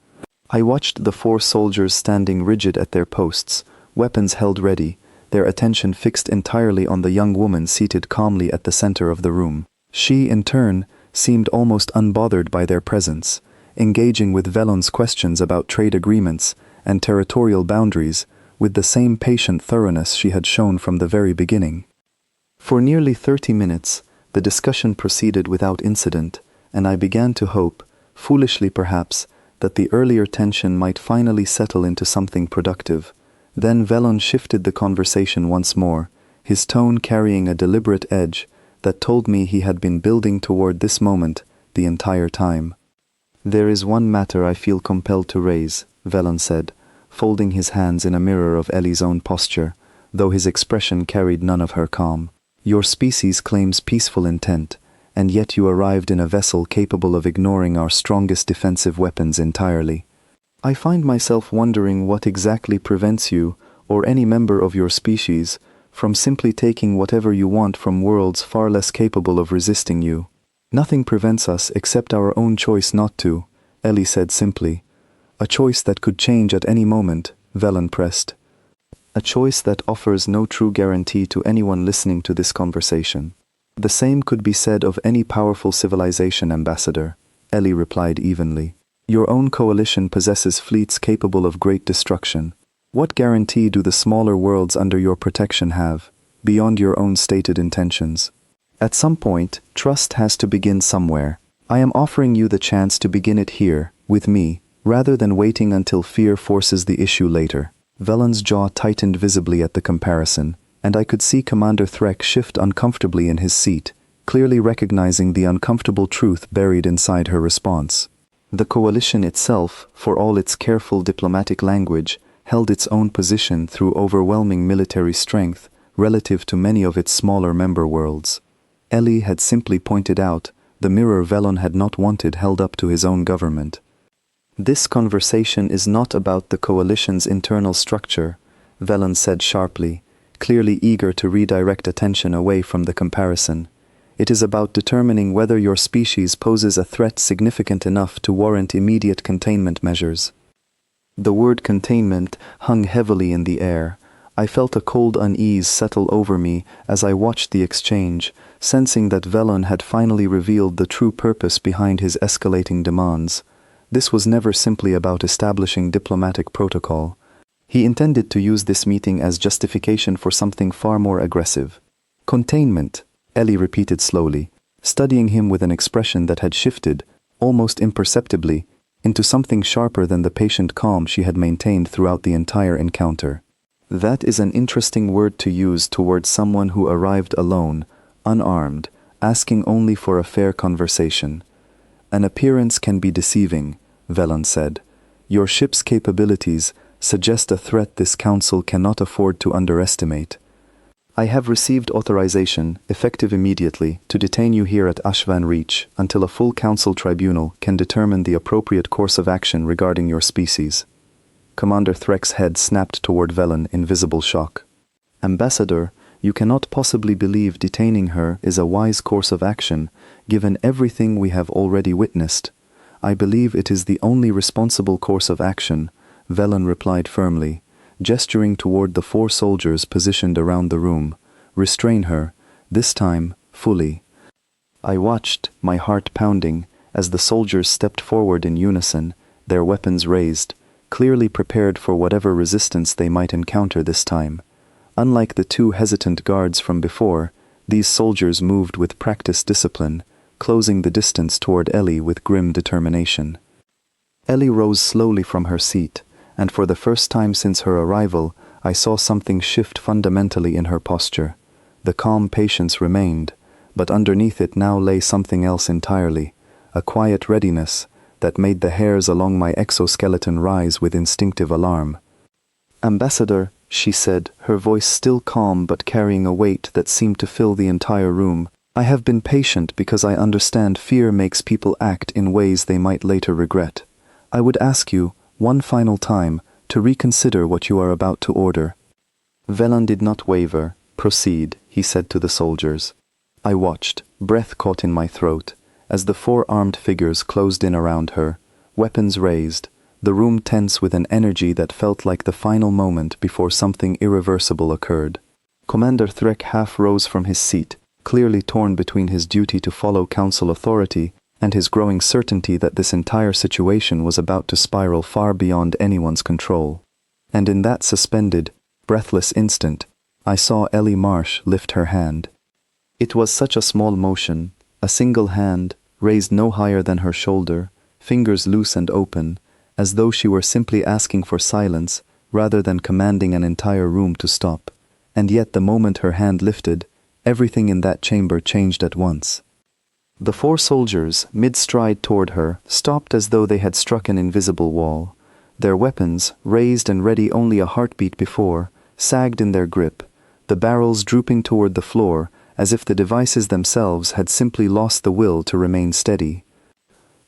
I watched the 4 soldiers standing rigid at their posts, weapons held ready, their attention fixed entirely on the young woman seated calmly at the center of the room. She, in turn, seemed almost unbothered by their presence, engaging with Velon's questions about trade agreements and territorial boundaries with the same patient thoroughness she had shown from the very beginning. For nearly 30 minutes, the discussion proceeded without incident, and I began to hope, foolishly perhaps, that the earlier tension might finally settle into something productive. Then Velon shifted the conversation once more, his tone carrying a deliberate edge that told me he had been building toward this moment the entire time. "There is one matter I feel compelled to raise," Velon said, folding his hands in a mirror of Ellie's own posture, though his expression carried none of her calm. "Your species claims peaceful intent, and yet you arrived in a vessel capable of ignoring our strongest defensive weapons entirely. I find myself wondering what exactly prevents you, or any member of your species, from simply taking whatever you want from worlds far less capable of resisting you." "Nothing prevents us except our own choice not to," Ellie said simply. "A choice that could change at any moment," Velon pressed. "A choice that offers no true guarantee to anyone listening to this conversation." "The same could be said of any powerful civilization, Ambassador," Ellie replied evenly. Your own coalition possesses fleets capable of great destruction. What guarantee do the smaller worlds under your protection have, beyond your own stated intentions? At some point, trust has to begin somewhere. I am offering you the chance to begin it here, with me, rather than waiting until fear forces the issue later. Velen's jaw tightened visibly at the comparison, and I could see Commander Threk shift uncomfortably in his seat, clearly recognizing the uncomfortable truth buried inside her response. The coalition itself, for all its careful diplomatic language, held its own position through overwhelming military strength relative to many of its smaller member worlds. Ellie had simply pointed out the mirror Velen had not wanted held up to his own government. This conversation is not about the coalition's internal structure, Velen said sharply, clearly eager to redirect attention away from the comparison. It is about determining whether your species poses a threat significant enough to warrant immediate containment measures. The word containment hung heavily in the air. I felt a cold unease settle over me as I watched the exchange, sensing that Velen had finally revealed the true purpose behind his escalating demands. This was never simply about establishing diplomatic protocol. He intended to use this meeting as justification for something far more aggressive. Containment, Ellie repeated slowly, studying him with an expression that had shifted, almost imperceptibly, into something sharper than the patient calm she had maintained throughout the entire encounter. That is an interesting word to use towards someone who arrived alone, unarmed, asking only for a fair conversation. An appearance can be deceiving, Velen said. Your ship's capabilities suggest a threat this council cannot afford to underestimate. I have received authorization, effective immediately, to detain you here at Ashvan Reach until a full council tribunal can determine the appropriate course of action regarding your species. Commander Threk's head snapped toward Velen in visible shock. Ambassador, you cannot possibly believe detaining her is a wise course of action, given everything we have already witnessed. I believe it is the only responsible course of action, Velen replied firmly, gesturing toward the 4 soldiers positioned around the room. Restrain her, this time, fully. I watched, my heart pounding, as the soldiers stepped forward in unison, their weapons raised, clearly prepared for whatever resistance they might encounter this time. Unlike the 2 hesitant guards from before, these soldiers moved with practiced discipline, closing the distance toward Ellie with grim determination. Ellie rose slowly from her seat, and for the first time since her arrival, I saw something shift fundamentally in her posture. The calm patience remained, but underneath it now lay something else entirely, a quiet readiness that made the hairs along my exoskeleton rise with instinctive alarm. Ambassador, she said, her voice still calm but carrying a weight that seemed to fill the entire room, I have been patient because I understand fear makes people act in ways they might later regret. I would ask you, one final time, to reconsider what you are about to order. Velen did not waver. Proceed, he said to the soldiers. I watched, breath caught in my throat, as the 4 armed figures closed in around her, weapons raised, the room tense with an energy that felt like the final moment before something irreversible occurred. Commander Threk half rose from his seat, clearly torn between his duty to follow council authority and his growing certainty that this entire situation was about to spiral far beyond anyone's control. And in that suspended, breathless instant, I saw Ellie Marsh lift her hand. It was such a small motion, a single hand, raised no higher than her shoulder, fingers loose and open, as though she were simply asking for silence rather than commanding an entire room to stop. And yet the moment her hand lifted, everything in that chamber changed at once. The 4 soldiers, mid-stride toward her, stopped as though they had struck an invisible wall. Their weapons, raised and ready only a heartbeat before, sagged in their grip, the barrels drooping toward the floor as if the devices themselves had simply lost the will to remain steady.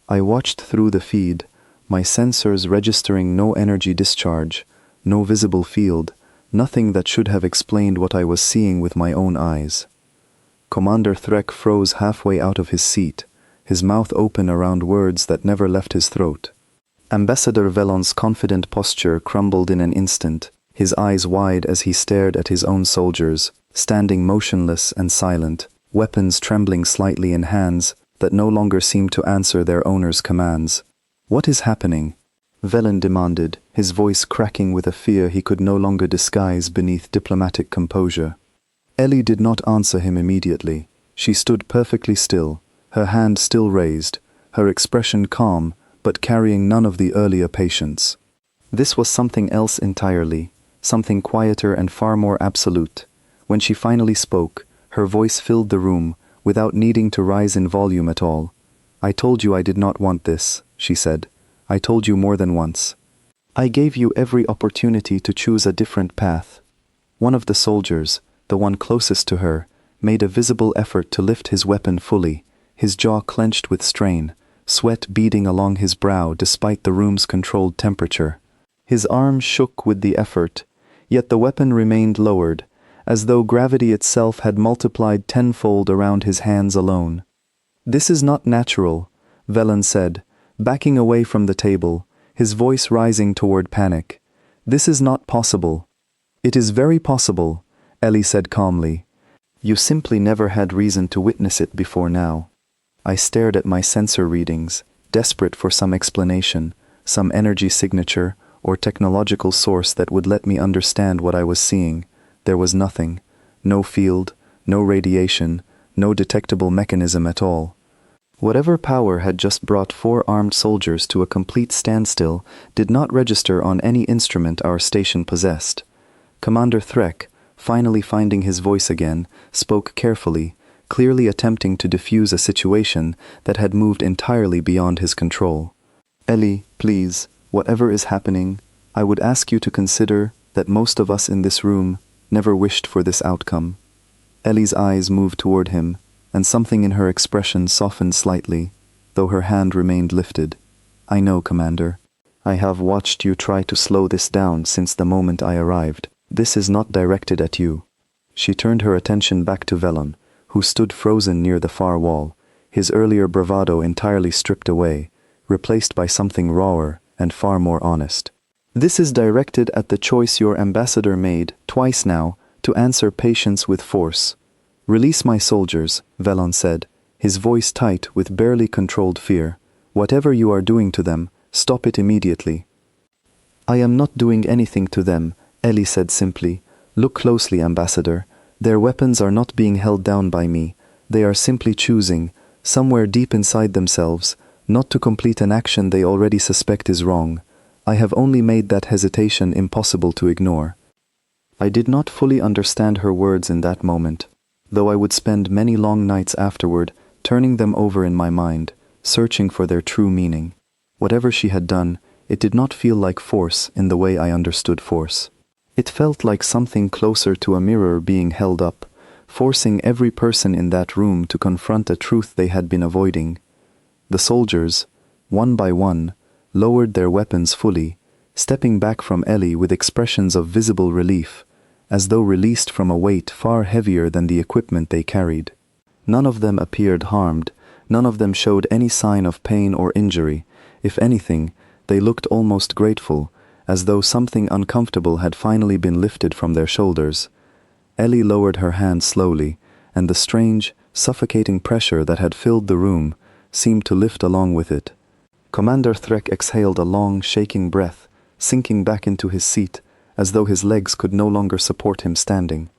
I watched through the feed, my sensors registering no energy discharge, no visible field, nothing that should have explained what I was seeing with my own eyes. Commander Threk froze halfway out of his seat, his mouth open around words that never left his throat. Ambassador Velen's confident posture crumbled in an instant, his eyes wide as he stared at his own soldiers, standing motionless and silent, weapons trembling slightly in hands that no longer seemed to answer their owner's commands. What is happening? Velen demanded, his voice cracking with a fear he could no longer disguise beneath diplomatic composure. Ellie did not answer him immediately. She stood perfectly still, her hand still raised, her expression calm, but carrying none of the earlier patience. This was something else entirely, something quieter and far more absolute. When she finally spoke, her voice filled the room, without needing to rise in volume at all. "I told you I did not want this," she said. "I told you more than once. I gave you every opportunity to choose a different path." One of the soldiers, the one closest to her, made a visible effort to lift his weapon fully, his jaw clenched with strain, sweat beading along his brow despite the room's controlled temperature. His arm shook with the effort, yet the weapon remained lowered, as though gravity itself had multiplied tenfold around his hands alone. "This is not natural," Velen said, backing away from the table, his voice rising toward panic. "This is not possible." "It is very possible," Ellie said calmly. "You simply never had reason to witness it before now." I stared at my sensor readings, desperate for some explanation, some energy signature or technological source that would let me understand what I was seeing. There was nothing. No field, no radiation, no detectable mechanism at all. Whatever power had just brought 4 armed soldiers to a complete standstill did not register on any instrument our station possessed. Commander Threk, finally finding his voice again, spoke carefully, clearly attempting to diffuse a situation that had moved entirely beyond his control. "Ellie, please, whatever is happening, I would ask you to consider that most of us in this room never wished for this outcome." Ellie's eyes moved toward him, and something in her expression softened slightly, though her hand remained lifted. "I know, Commander. I have watched you try to slow this down since the moment I arrived. This is not directed at you." She turned her attention back to Velen, who stood frozen near the far wall, his earlier bravado entirely stripped away, replaced by something rawer and far more honest. "This is directed at the choice your ambassador made, twice now, to answer patience with force. Release my soldiers," Velen said, his voice tight with barely controlled fear. "Whatever you are doing to them, stop it immediately." "I am not doing anything to them," Ellie said simply. "Look closely, Ambassador. Their weapons are not being held down by me. They are simply choosing, somewhere deep inside themselves, not to complete an action they already suspect is wrong. I have only made that hesitation impossible to ignore." I did not fully understand her words in that moment, though I would spend many long nights afterward turning them over in my mind, searching for their true meaning. Whatever she had done, it did not feel like force in the way I understood force. It felt like something closer to a mirror being held up, forcing every person in that room to confront a truth they had been avoiding. The soldiers, one by one, lowered their weapons fully, stepping back from Ellie with expressions of visible relief, as though released from a weight far heavier than the equipment they carried. None of them appeared harmed, none of them showed any sign of pain or injury. If anything, they looked almost grateful, as though something uncomfortable had finally been lifted from their shoulders. Ellie lowered her hand slowly, and the strange, suffocating pressure that had filled the room seemed to lift along with it. Commander Threk exhaled a long, shaking breath, sinking back into his seat, as though his legs could no longer support him standing.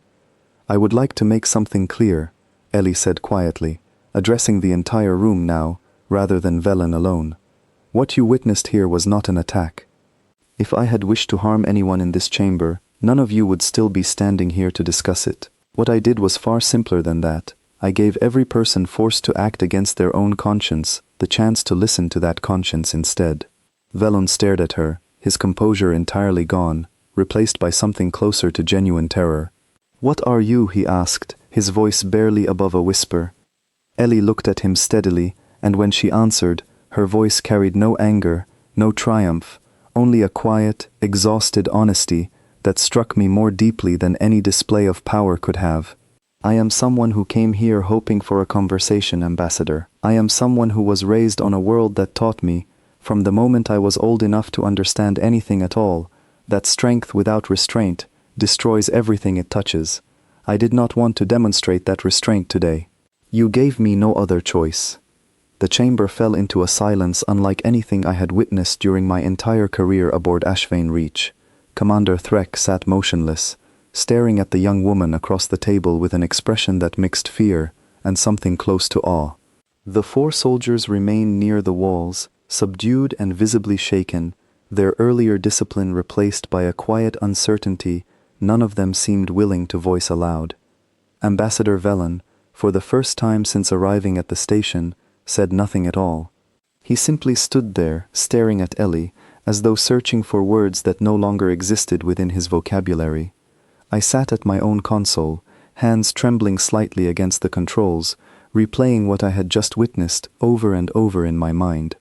"I would like to make something clear," Ellie said quietly, addressing the entire room now, rather than Velen alone. "What you witnessed here was not an attack. If I had wished to harm anyone in this chamber, none of you would still be standing here to discuss it. What I did was far simpler than that. I gave every person forced to act against their own conscience the chance to listen to that conscience instead." Velen stared at her, his composure entirely gone, replaced by something closer to genuine terror. "What are you?" he asked, his voice barely above a whisper. Ellie looked at him steadily, and when she answered, her voice carried no anger, no triumph, only a quiet, exhausted honesty that struck me more deeply than any display of power could have. "I am someone who came here hoping for a conversation, Ambassador. I am someone who was raised on a world that taught me, from the moment I was old enough to understand anything at all, that strength without restraint destroys everything it touches. I did not want to demonstrate that restraint today. You gave me no other choice." the chamber fell into a silence unlike anything I had witnessed during my entire career aboard Ashvane Reach. Commander Threk sat motionless, staring at the young woman across the table with an expression that mixed fear and something close to awe. The 4 soldiers remained near the walls, subdued and visibly shaken, their earlier discipline replaced by a quiet uncertainty none of them seemed willing to voice aloud. Ambassador Velen, for the first time since arriving at the station, said nothing at all. He simply stood there, staring at Ellie, as though searching for words that no longer existed within his vocabulary. I sat at my own console, hands trembling slightly against the controls, replaying what I had just witnessed over and over in my mind.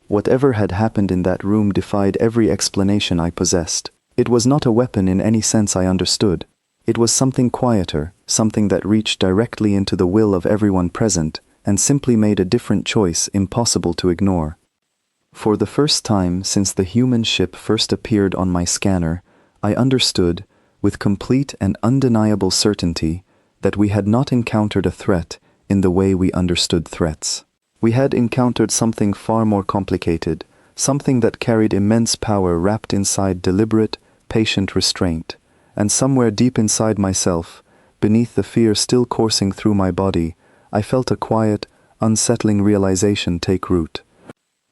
Whatever had happened in that room defied every explanation I possessed. It was not a weapon in any sense I understood. It was something quieter, something that reached directly into the will of everyone present, and simply made a different choice impossible to ignore. For the first time since the human ship first appeared on my scanner, I understood, with complete and undeniable certainty, that we had not encountered a threat in the way we understood threats. We had encountered something far more complicated, something that carried immense power wrapped inside deliberate, patient restraint, and somewhere deep inside myself, beneath the fear still coursing through my body, I felt a quiet, unsettling realization take root.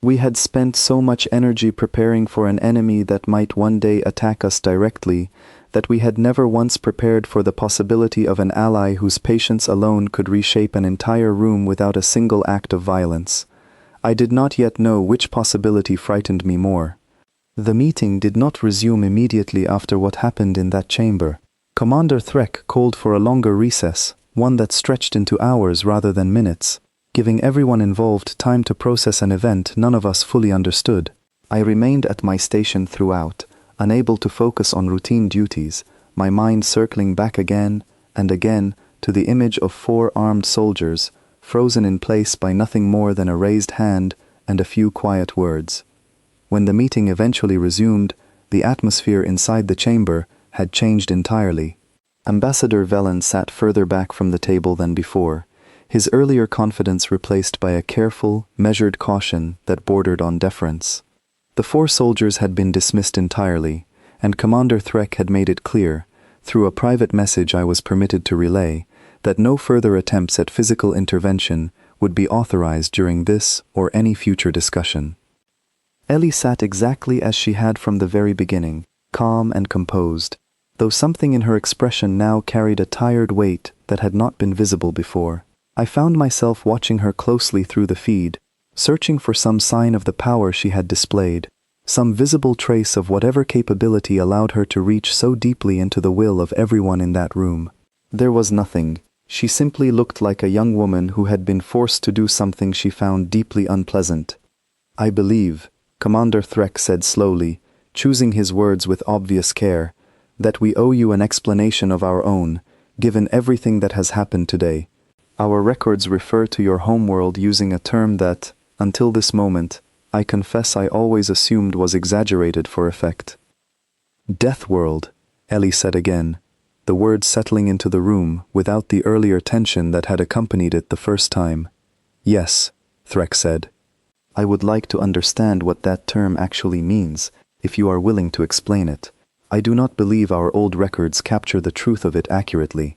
We had spent so much energy preparing for an enemy that might one day attack us directly, that we had never once prepared for the possibility of an ally whose patience alone could reshape an entire room without a single act of violence. I did not yet know which possibility frightened me more. The meeting did not resume immediately after what happened in that chamber. Commander Threk called for a longer recess, one that stretched into hours rather than minutes, giving everyone involved time to process an event none of us fully understood. I remained at my station throughout, unable to focus on routine duties, my mind circling back again and again to the image of 4 armed soldiers, frozen in place by nothing more than a raised hand and a few quiet words. When the meeting eventually resumed, the atmosphere inside the chamber had changed entirely. Ambassador Velen sat further back from the table than before, his earlier confidence replaced by a careful, measured caution that bordered on deference. The 4 soldiers had been dismissed entirely, and Commander Threk had made it clear, through a private message I was permitted to relay, that no further attempts at physical intervention would be authorized during this or any future discussion. Ellie sat exactly as she had from the very beginning, calm and composed, though something in her expression now carried a tired weight that had not been visible before. I found myself watching her closely through the feed, searching for some sign of the power she had displayed, some visible trace of whatever capability allowed her to reach so deeply into the will of everyone in that room. There was nothing. She simply looked like a young woman who had been forced to do something she found deeply unpleasant. "I believe," Commander Threk said slowly, choosing his words with obvious care, "that we owe you an explanation of our own, given everything that has happened today. Our records refer to your homeworld using a term that, until this moment, I confess I always assumed was exaggerated for effect." "Deathworld," Ellie said again, the words settling into the room without the earlier tension that had accompanied it the first time. "Yes," Threk said. "I would like to understand what that term actually means, if you are willing to explain it. I do not believe our old records capture the truth of it accurately."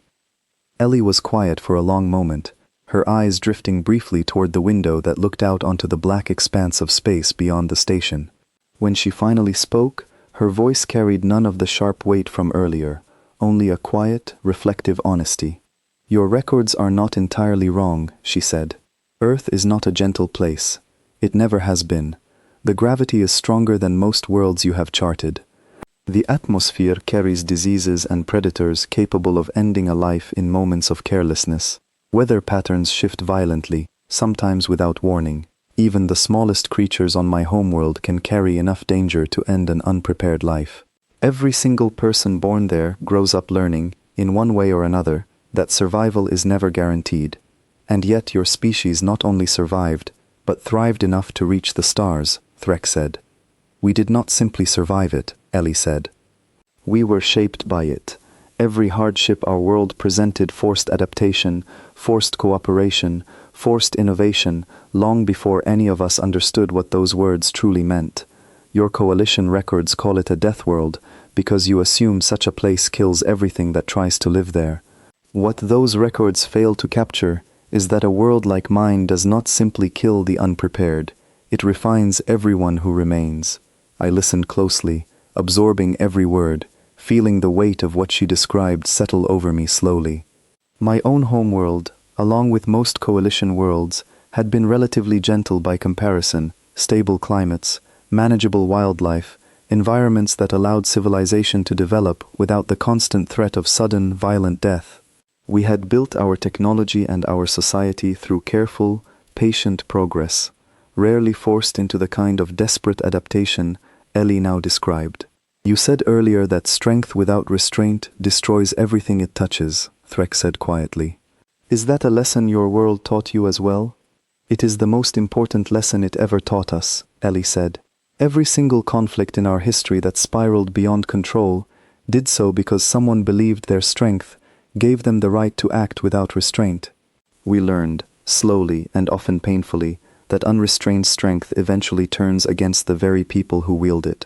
Ellie was quiet for a long moment, her eyes drifting briefly toward the window that looked out onto the black expanse of space beyond the station. When she finally spoke, her voice carried none of the sharp weight from earlier, only a quiet, reflective honesty. "Your records are not entirely wrong," she said. "Earth is not a gentle place. It never has been. The gravity is stronger than most worlds you have charted. The atmosphere carries diseases and predators capable of ending a life in moments of carelessness. Weather patterns shift violently, sometimes without warning. Even the smallest creatures on my homeworld can carry enough danger to end an unprepared life. Every single person born there grows up learning, in one way or another, that survival is never guaranteed. And yet your species not only survived, but thrived enough to reach the stars," Threk said. "We did not simply survive it," Ellie said. "We were shaped by it. Every hardship our world presented forced adaptation, forced cooperation, forced innovation, long before any of us understood what those words truly meant. Your coalition records call it a death world because you assume such a place kills everything that tries to live there. What those records fail to capture is that a world like mine does not simply kill the unprepared, it refines everyone who remains. I listened closely, absorbing every word, feeling the weight of what she described settle over me slowly. My own homeworld, along with most coalition worlds, had been relatively gentle by comparison, stable climates, manageable wildlife, environments that allowed civilization to develop without the constant threat of sudden, violent death. We had built our technology and our society through careful, patient progress, rarely forced into the kind of desperate adaptation Ellie now described. You said earlier that strength without restraint destroys everything it touches, Threk said quietly. Is that a lesson your world taught you as well? It is the most important lesson it ever taught us, Ellie said. Every single conflict in our history that spiraled beyond control did so because someone believed their strength gave them the right to act without restraint. We learned, slowly and often painfully, that unrestrained strength eventually turns against the very people who wield it.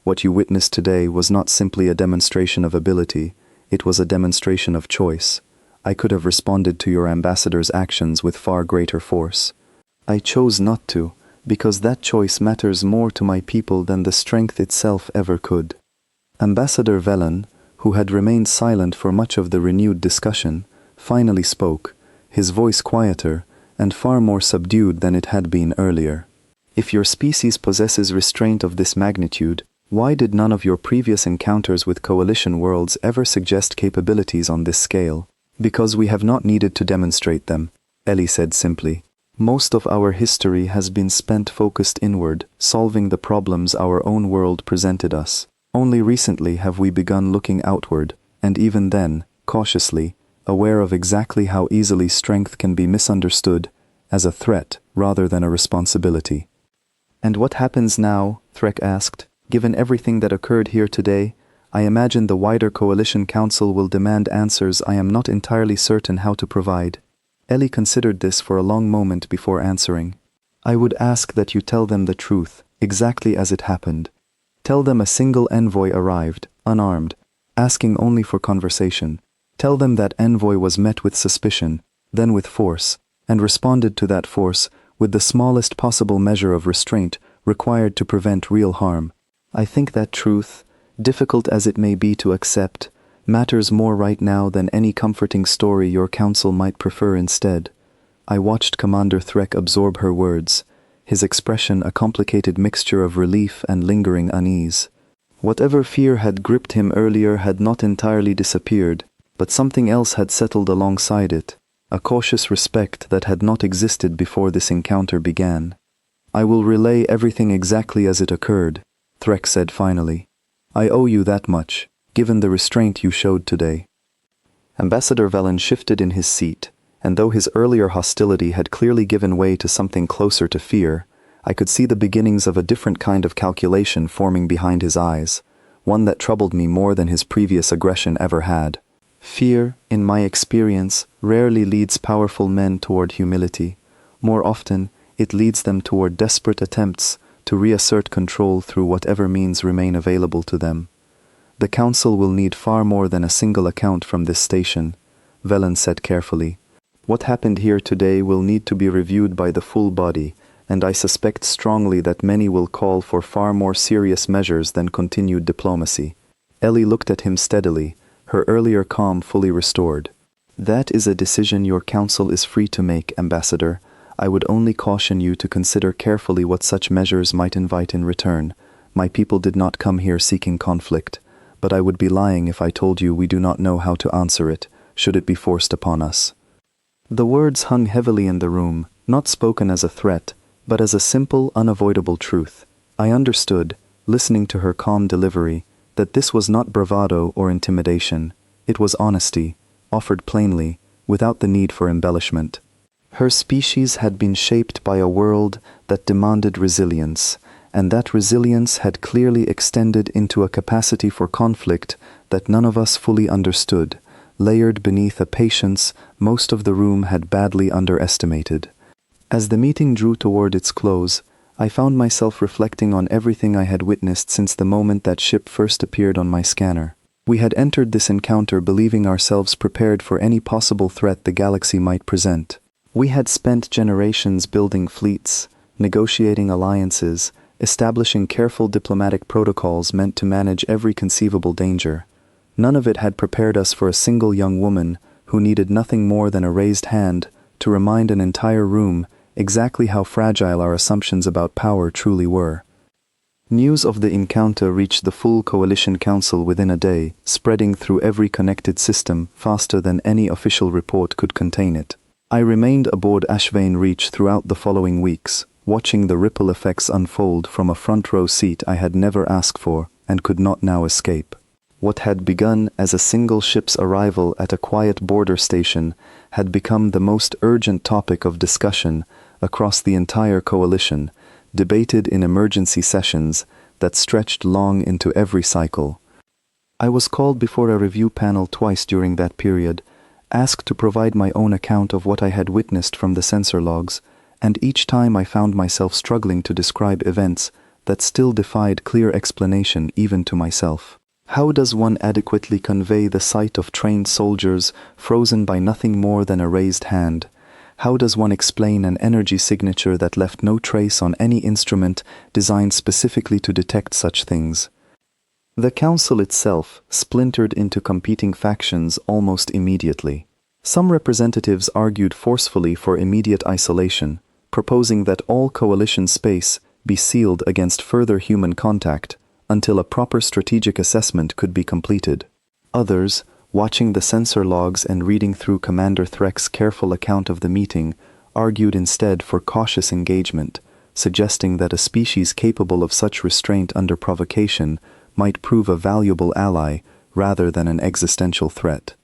What you witnessed today was not simply a demonstration of ability, it was a demonstration of choice. I could have responded to your ambassador's actions with far greater force. I chose not to, because that choice matters more to my people than the strength itself ever could. Ambassador Velen, who had remained silent for much of the renewed discussion, finally spoke, his voice quieter and far more subdued than it had been earlier. If your species possesses restraint of this magnitude, why did none of your previous encounters with coalition worlds ever suggest capabilities on this scale? Because we have not needed to demonstrate them, Ellie said simply. Most of our history has been spent focused inward, solving the problems our own world presented us. Only recently have we begun looking outward, and even then, cautiously, aware of exactly how easily strength can be misunderstood as a threat rather than a responsibility. And what happens now, Threk asked, given everything that occurred here today? I imagine the wider Coalition Council will demand answers I am not entirely certain how to provide. Ellie considered this for a long moment before answering. I would ask that you tell them the truth, exactly as it happened. Tell them a single envoy arrived, unarmed, asking only for conversation. Tell them that envoy was met with suspicion, then with force, and responded to that force with the smallest possible measure of restraint required to prevent real harm. I think that truth, difficult as it may be to accept, matters more right now than any comforting story your council might prefer instead. I watched Commander Threk absorb her words, his expression a complicated mixture of relief and lingering unease. Whatever fear had gripped him earlier had not entirely disappeared, but something else had settled alongside it, a cautious respect that had not existed before this encounter began. I will relay everything exactly as it occurred, Threk said finally. I owe you that much, given the restraint you showed today. Ambassador Velen shifted in his seat, and though his earlier hostility had clearly given way to something closer to fear, I could see the beginnings of a different kind of calculation forming behind his eyes, one that troubled me more than his previous aggression ever had. Fear, in my experience, rarely leads powerful men toward humility. More often, it leads them toward desperate attempts to reassert control through whatever means remain available to them. The Council will need far more than a single account from this station, Velen said carefully. What happened here today will need to be reviewed by the full body, and I suspect strongly that many will call for far more serious measures than continued diplomacy. Ellie looked at him steadily, her earlier calm fully restored. That is a decision your council is free to make, Ambassador. I would only caution you to consider carefully what such measures might invite in return. My people did not come here seeking conflict, but I would be lying if I told you we do not know how to answer it, should it be forced upon us. The words hung heavily in the room, not spoken as a threat, but as a simple, unavoidable truth. I understood, listening to her calm delivery, that this was not bravado or intimidation. It was honesty, offered plainly, without the need for embellishment. Her species had been shaped by a world that demanded resilience, and that resilience had clearly extended into a capacity for conflict that none of us fully understood, layered beneath a patience most of the room had badly underestimated. As the meeting drew toward its close, I found myself reflecting on everything I had witnessed since the moment that ship first appeared on my scanner. We had entered this encounter believing ourselves prepared for any possible threat the galaxy might present. We had spent generations building fleets, negotiating alliances, establishing careful diplomatic protocols meant to manage every conceivable danger. None of it had prepared us for a single young woman who needed nothing more than a raised hand to remind an entire room exactly how fragile our assumptions about power truly were. News of the encounter reached the full Coalition Council within a day, spreading through every connected system faster than any official report could contain it. I remained aboard HFY Reach throughout the following weeks, watching the ripple effects unfold from a front row seat I had never asked for and could not now escape. What had begun as a single ship's arrival at a quiet border station had become the most urgent topic of discussion across the entire coalition, debated in emergency sessions that stretched long into every cycle. I was called before a review panel twice during that period, asked to provide my own account of what I had witnessed from the sensor logs, and each time I found myself struggling to describe events that still defied clear explanation even to myself. How does one adequately convey the sight of trained soldiers frozen by nothing more than a raised hand? How does one explain an energy signature that left no trace on any instrument designed specifically to detect such things? The council itself splintered into competing factions almost immediately. Some representatives argued forcefully for immediate isolation, proposing that all coalition space be sealed against further human contact until a proper strategic assessment could be completed. Others, watching the sensor logs and reading through Commander Threck's careful account of the meeting, argued instead for cautious engagement, suggesting that a species capable of such restraint under provocation might prove a valuable ally rather than an existential threat.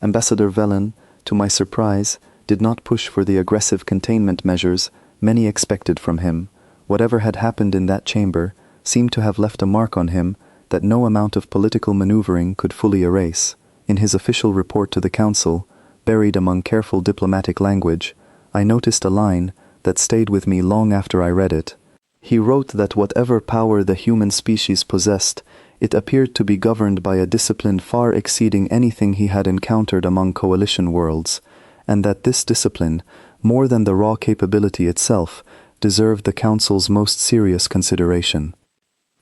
Ambassador Velen, to my surprise, did not push for the aggressive containment measures many expected from him. Whatever had happened in that chamber seemed to have left a mark on him that no amount of political maneuvering could fully erase. In his official report to the Council, buried among careful diplomatic language, I noticed a line that stayed with me long after I read it. He wrote that whatever power the human species possessed, it appeared to be governed by a discipline far exceeding anything he had encountered among coalition worlds, and that this discipline, more than the raw capability itself, deserved the Council's most serious consideration.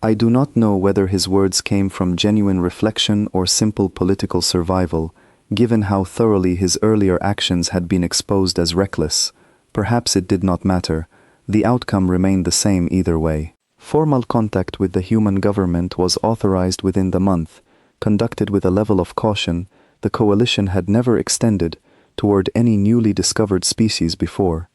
I do not know whether his words came from genuine reflection or simple political survival, given how thoroughly his earlier actions had been exposed as reckless. Perhaps it did not matter. The outcome remained the same either way. Formal contact with the human government was authorized within the month, conducted with a level of caution the coalition had never extended toward any newly discovered species before.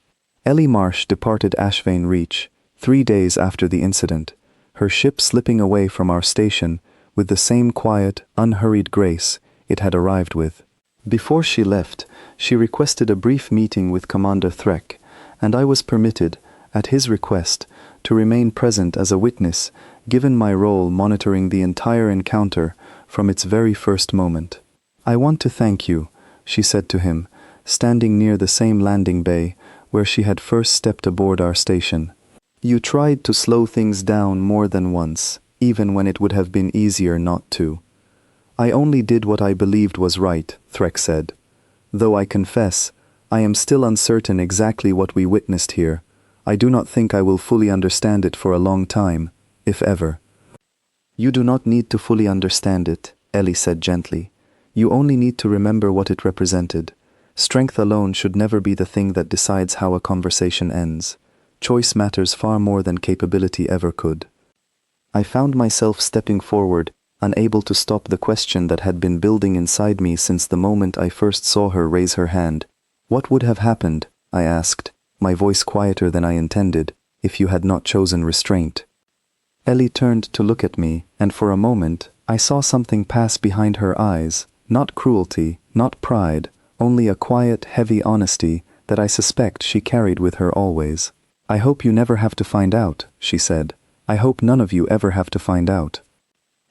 Ellie Marsh departed HFY Reach 3 days after the incident, her ship slipping away from our station with the same quiet, unhurried grace it had arrived with. Before she left, she requested a brief meeting with Commander Threck, and I was permitted, at his request, to remain present as a witness, given my role monitoring the entire encounter from its very first moment. "I want to thank you," she said to him, standing near the same landing bay where she had first stepped aboard our station. "You tried to slow things down more than once, even when it would have been easier not to." "I only did what I believed was right," Threck said. "Though I confess, I am still uncertain exactly what we witnessed here. I do not think I will fully understand it for a long time, if ever." "You do not need to fully understand it," Ellie said gently. "You only need to remember what it represented. Strength alone should never be the thing that decides how a conversation ends. Choice matters far more than capability ever could." I found myself stepping forward, unable to stop the question that had been building inside me since the moment I first saw her raise her hand. "What would have happened," I asked, my voice quieter than I intended, "if you had not chosen restraint?" Ellie turned to look at me, and for a moment I saw something pass behind her eyes, not cruelty, not pride, only a quiet, heavy honesty that I suspect she carried with her always. "I hope you never have to find out," she said. "I hope none of you ever have to find out."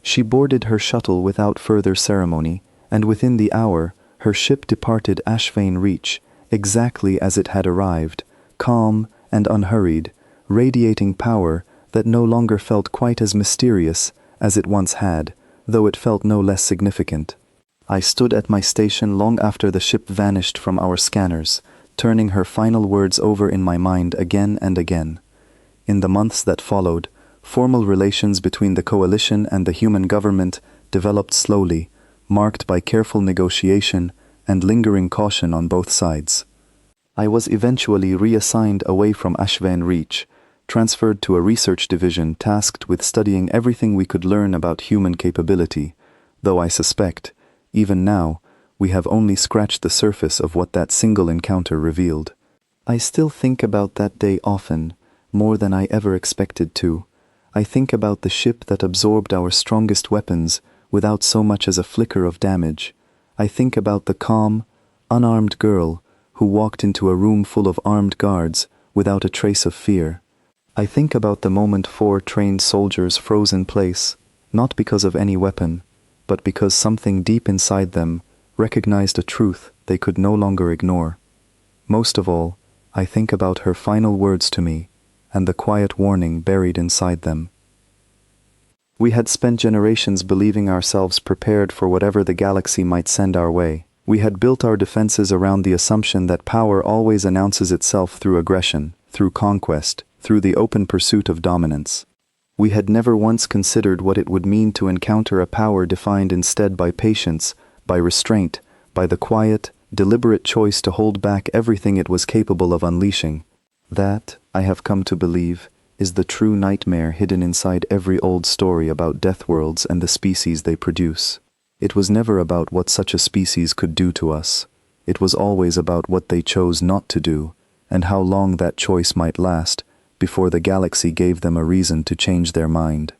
She boarded her shuttle without further ceremony, and within the hour her ship departed Ashvane Reach, exactly as it had arrived, calm and unhurried, radiating power that no longer felt quite as mysterious as it once had, though it felt no less significant. I stood at my station long after the ship vanished from our scanners, turning her final words over in my mind again and again. In the months that followed, formal relations between the coalition and the human government developed slowly, marked by careful negotiation and lingering caution on both sides. I was eventually reassigned away from Ashvane Reach, transferred to a research division tasked with studying everything we could learn about human capability, though I suspect, even now, we have only scratched the surface of what that single encounter revealed. I still think about that day often, more than I ever expected to. I think about the ship that absorbed our strongest weapons without so much as a flicker of damage. I think about the calm, unarmed girl who walked into a room full of armed guards without a trace of fear. I think about the moment 4 trained soldiers froze in place, not because of any weapon, but because something deep inside them recognized a truth they could no longer ignore. Most of all, I think about her final words to me, and the quiet warning buried inside them. We had spent generations believing ourselves prepared for whatever the galaxy might send our way. We had built our defenses around the assumption that power always announces itself through aggression, through conquest, through the open pursuit of dominance. We had never once considered what it would mean to encounter a power defined instead by patience, by restraint, by the quiet, deliberate choice to hold back everything it was capable of unleashing. That, I have come to believe, is the true nightmare hidden inside every old story about Deathworlds and the species they produce. It was never about what such a species could do to us. It was always about what they chose not to do, and how long that choice might last before the galaxy gave them a reason to change their mind.